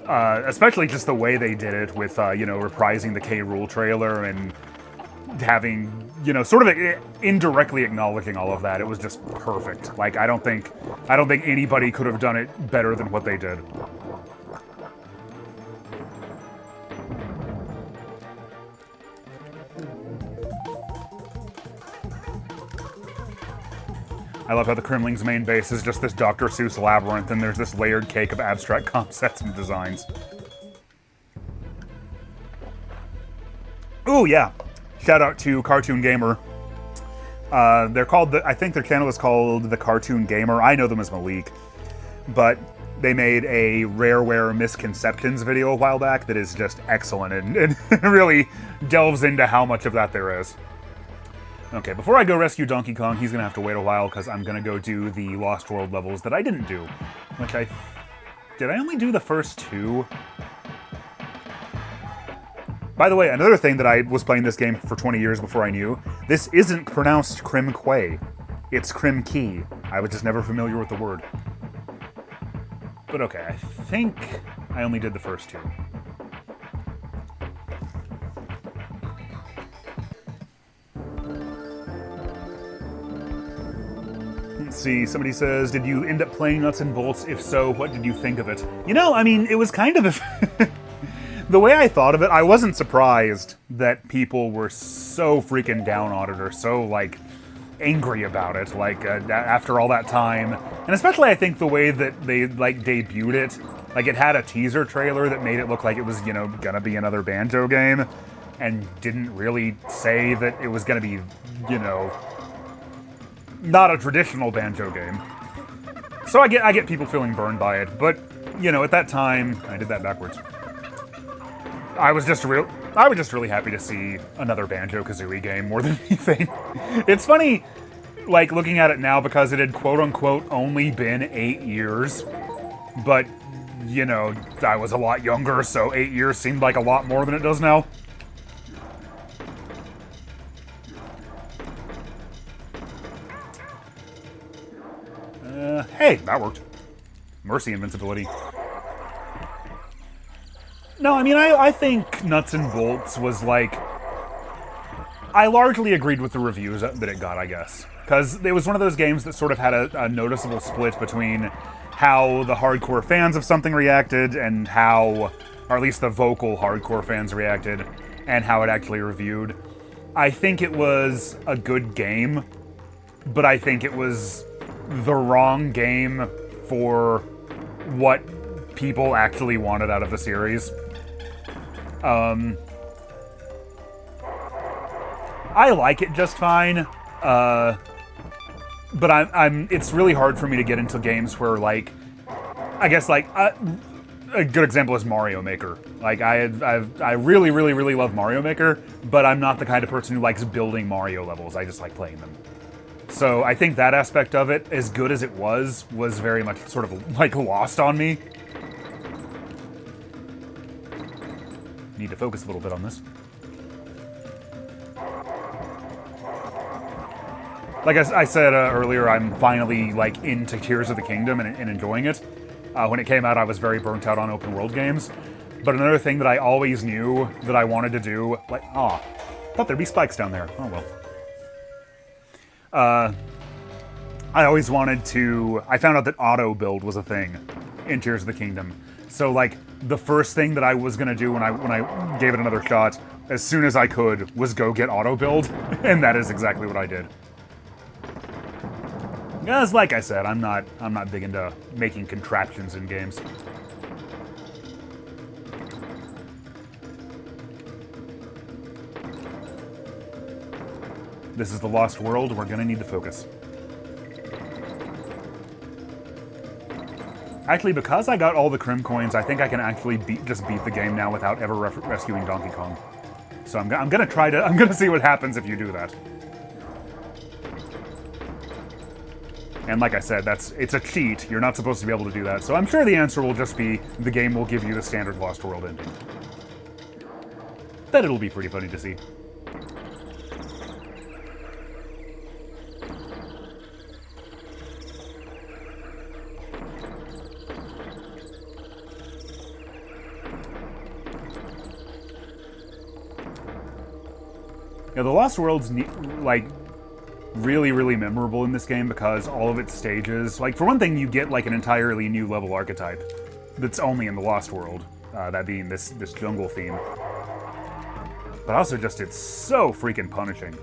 especially just the way they did it with, you know, reprising the K. Rool trailer and having, you know, sort of indirectly acknowledging all of that, it was just perfect. Like, I don't think anybody could have done it better than what they did. I love how the Kremling's main base is just this Dr. Seuss labyrinth, and there's this layered cake of abstract concepts and designs. Ooh, yeah. Shout out to Cartoon Gamer. They're called, I think their channel is called The Cartoon Gamer. I know them as Malik. But they made a Rareware Misconceptions video a while back that is just excellent and really delves into how much of that there is. Okay, before I go rescue Donkey Kong, he's gonna have to wait a while because I'm gonna go do the Lost World levels that I didn't do. Which did I only do the first two? By the way, another thing that I was playing this game for 20 years before I knew, this isn't pronounced Crim Quay. It's Crim Key. I was just never familiar with the word. But okay, I think I only did the first two. Let's see, somebody says, did you end up playing Nuts and Bolts? If so, what did you think of it? You know, I mean, it was kind of the way I thought of it, I wasn't surprised that people were so freaking down on it or so, like, angry about it, like, after all that time. And especially, I think, the way that they, like, debuted it. Like, it had a teaser trailer that made it look like it was, you know, gonna be another Banjo game, and didn't really say that it was gonna be, you know, not a traditional Banjo game. So I get people feeling burned by it, but, you know, at that time, I did that backwards. I was just really happy to see another Banjo-Kazooie game more than anything. It's funny, like, looking at it now because it had quote-unquote only been 8 years, but, you know, I was a lot younger, so 8 years seemed like a lot more than it does now. Hey, that worked. Mercy invincibility. No, I mean, I think Nuts and Bolts was like... I largely agreed with the reviews that it got, I guess. Because it was one of those games that sort of had a noticeable split between how the hardcore fans of something reacted and how, or at least the vocal hardcore fans reacted, and how it actually reviewed. I think it was a good game, but I think it was the wrong game for what people actually wanted out of the series. I like it just fine, but it's really hard for me to get into games where, like, I guess, like, a good example is Mario Maker. Like, I really love Mario Maker, but I'm not the kind of person who likes building Mario levels. I just like playing them. So I think that aspect of it, as good as it was very much sort of, like, lost on me. Need to focus a little bit on this. Like I said earlier, I'm finally like into Tears of the Kingdom and enjoying it. When it came out, I was very burnt out on open world games. But another thing that I always knew that I wanted to do, like, thought there'd be spikes down there. Oh well. I always wanted to. I found out that auto build was a thing in Tears of the Kingdom. So like the first thing that I was gonna do when I gave it another shot, as soon as I could, was go get auto build, and that is exactly what I did. Because, like I said, I'm not big into making contraptions in games. This is the Lost World. We're gonna need to focus. Actually, because I got all the Crim coins, I think I can actually just beat the game now without ever rescuing Donkey Kong. So I'm gonna try to. I'm gonna see what happens if you do that. And like I said, it's a cheat. You're not supposed to be able to do that. So I'm sure the answer will just be the game will give you the standard Lost World ending. But it'll be pretty funny to see. Yeah, the Lost World's like really, really memorable in this game because all of its stages, like for one thing, you get like an entirely new level archetype that's only in the Lost World, that being this jungle theme. But also just it's so freaking punishing.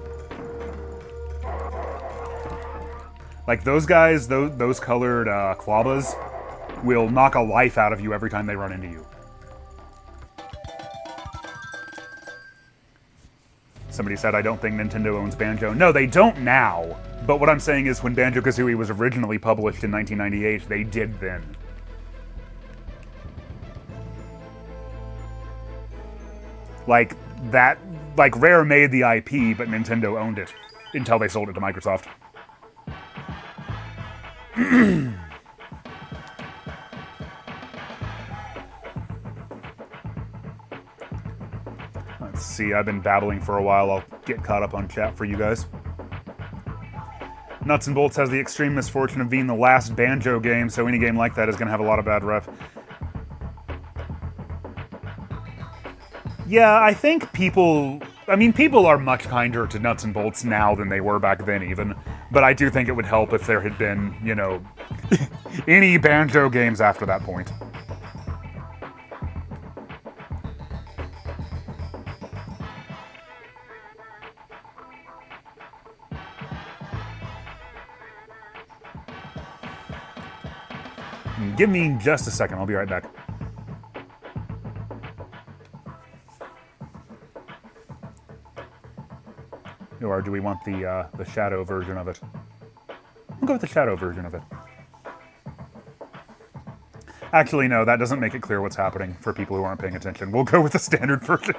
Like those guys, those colored Clobbas will knock a life out of you every time they run into you. Somebody said, I don't think Nintendo owns Banjo. No, they don't now. But what I'm saying is when Banjo-Kazooie was originally published in 1998, they did then. Like, Rare made the IP, but Nintendo owned it until they sold it to Microsoft. Let's see, I've been babbling for a while. I'll get caught up on chat for you guys. Nuts and Bolts has the extreme misfortune of being the last Banjo game, so any game like that is going to have a lot of bad rep. Yeah, I think people are much kinder to Nuts and Bolts now than they were back then even. But I do think it would help if there had been, you know, any Banjo games after that point. Give me just a second, I'll be right back. Or do we want the shadow version of it? We'll go with the shadow version of it. Actually, no, that doesn't make it clear what's happening for people who aren't paying attention. We'll go with the standard version.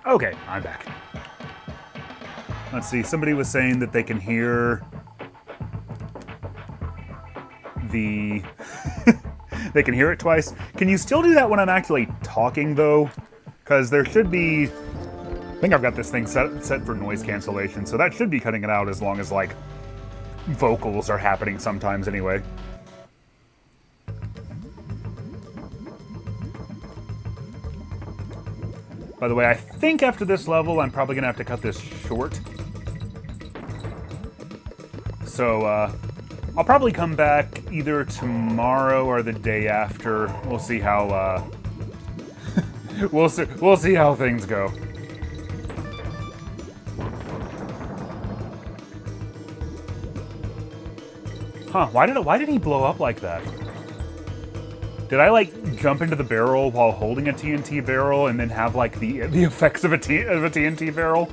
Okay, I'm back. Let's see, somebody was saying that they can hear the... they can hear it twice. Can you still do that when I'm actually talking, though? Because there should be... I think I've got this thing set for noise cancellation, so that should be cutting it out as long as, like, vocals are happening sometimes anyway. By the way, I think after this level, I'm probably going to have to cut this short. So, I'll probably come back either tomorrow or the day after. We'll see how, we'll see how things go. Huh, why did he blow up like that? Did I, like, jump into the barrel while holding a TNT barrel and then have, like, the effects of a TNT barrel?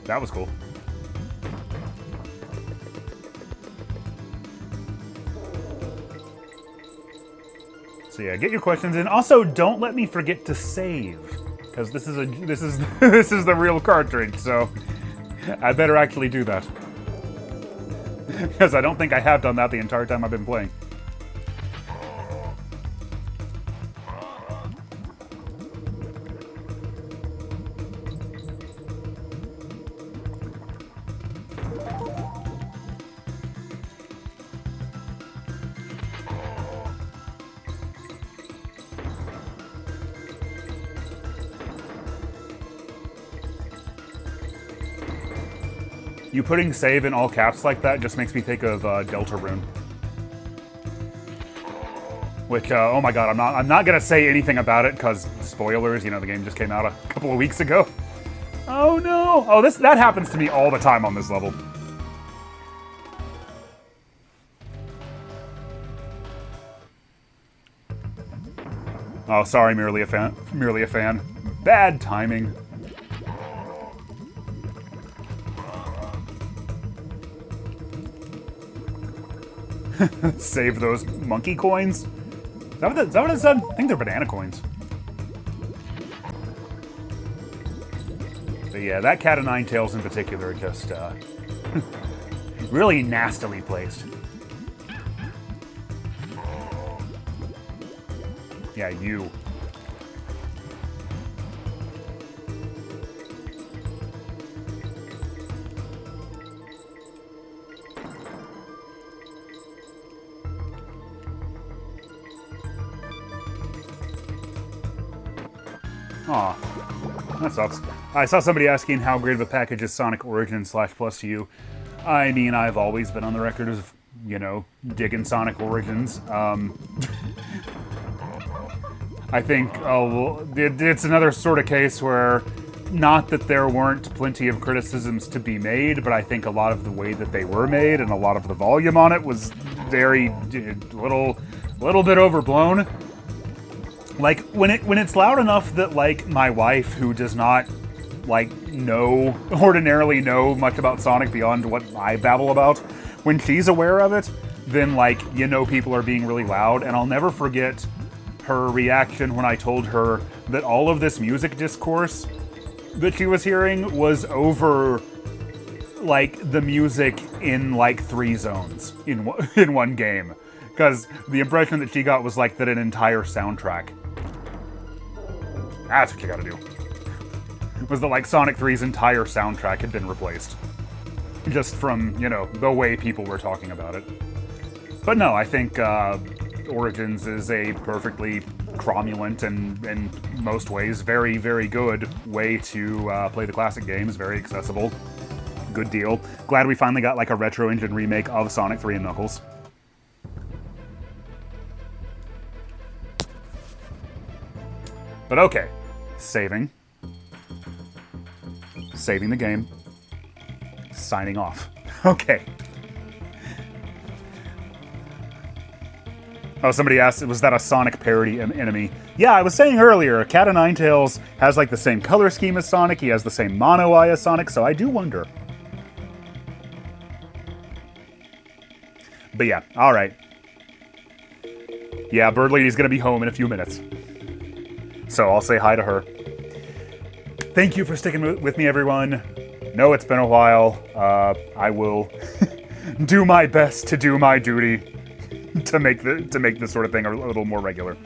That was cool. So yeah, get your questions in. Also, don't let me forget to save, because this is this is the real cartridge, so I better actually do that. Because I don't think I have done that the entire time I've been playing. You putting save in all caps like that just makes me think of Deltarune. Which, oh my god, I'm not gonna say anything about it because spoilers. You know, the game just came out a couple of weeks ago. Oh no! Oh, that happens to me all the time on this level. Oh, sorry, merely a fan. Merely a fan. Bad timing. Save those monkey coins? Is that what it said? I think they're banana coins. But yeah, that cat of nine tails in particular just really nastily placed. Yeah, you. Aw, that sucks. I saw somebody asking how great of a package is Sonic Origins /Plus to you. I mean, I've always been on the record of, you know, digging Sonic Origins. I think it's another sort of case where, not that there weren't plenty of criticisms to be made, but I think a lot of the way that they were made and a lot of the volume on it was very little bit overblown. Like, when it's loud enough that, like, my wife, who does not, like, ordinarily know much about Sonic beyond what I babble about, when she's aware of it, then, like, you know people are being really loud. And I'll never forget her reaction when I told her that all of this music discourse that she was hearing was over, like, the music in, like, 3 zones in one game. Because the impression that she got was, like, that an entire soundtrack. That's what you gotta do. Was that, like, Sonic 3's entire soundtrack had been replaced. Just from, you know, the way people were talking about it. But no, I think Origins is a perfectly cromulent and, in most ways, very, very good way to play the classic games. Very accessible. Good deal. Glad we finally got, like, a retro engine remake of Sonic 3 and Knuckles. But okay. Saving the game, signing off. Okay. Oh, somebody asked, was that a Sonic parody enemy? Yeah, I was saying earlier, Cat o' Nine Tails has, like, the same color scheme as Sonic, he has the same mono eye as Sonic, so I do wonder. But yeah, alright. Yeah, Bird Lady's gonna be home in a few minutes. So I'll say hi to her. Thank you for sticking with me, everyone. No, it's been a while. I will do my best to do my duty to make this sort of thing a little more regular.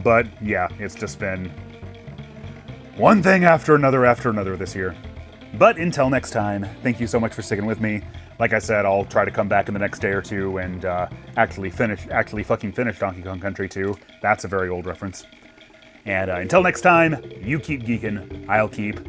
But yeah, it's just been one thing after another this year. But until next time, thank you so much for sticking with me. Like I said, I'll try to come back in the next day or two and actually fucking finish Donkey Kong Country 2. That's a very old reference. And until next time, you keep geeking, I'll keep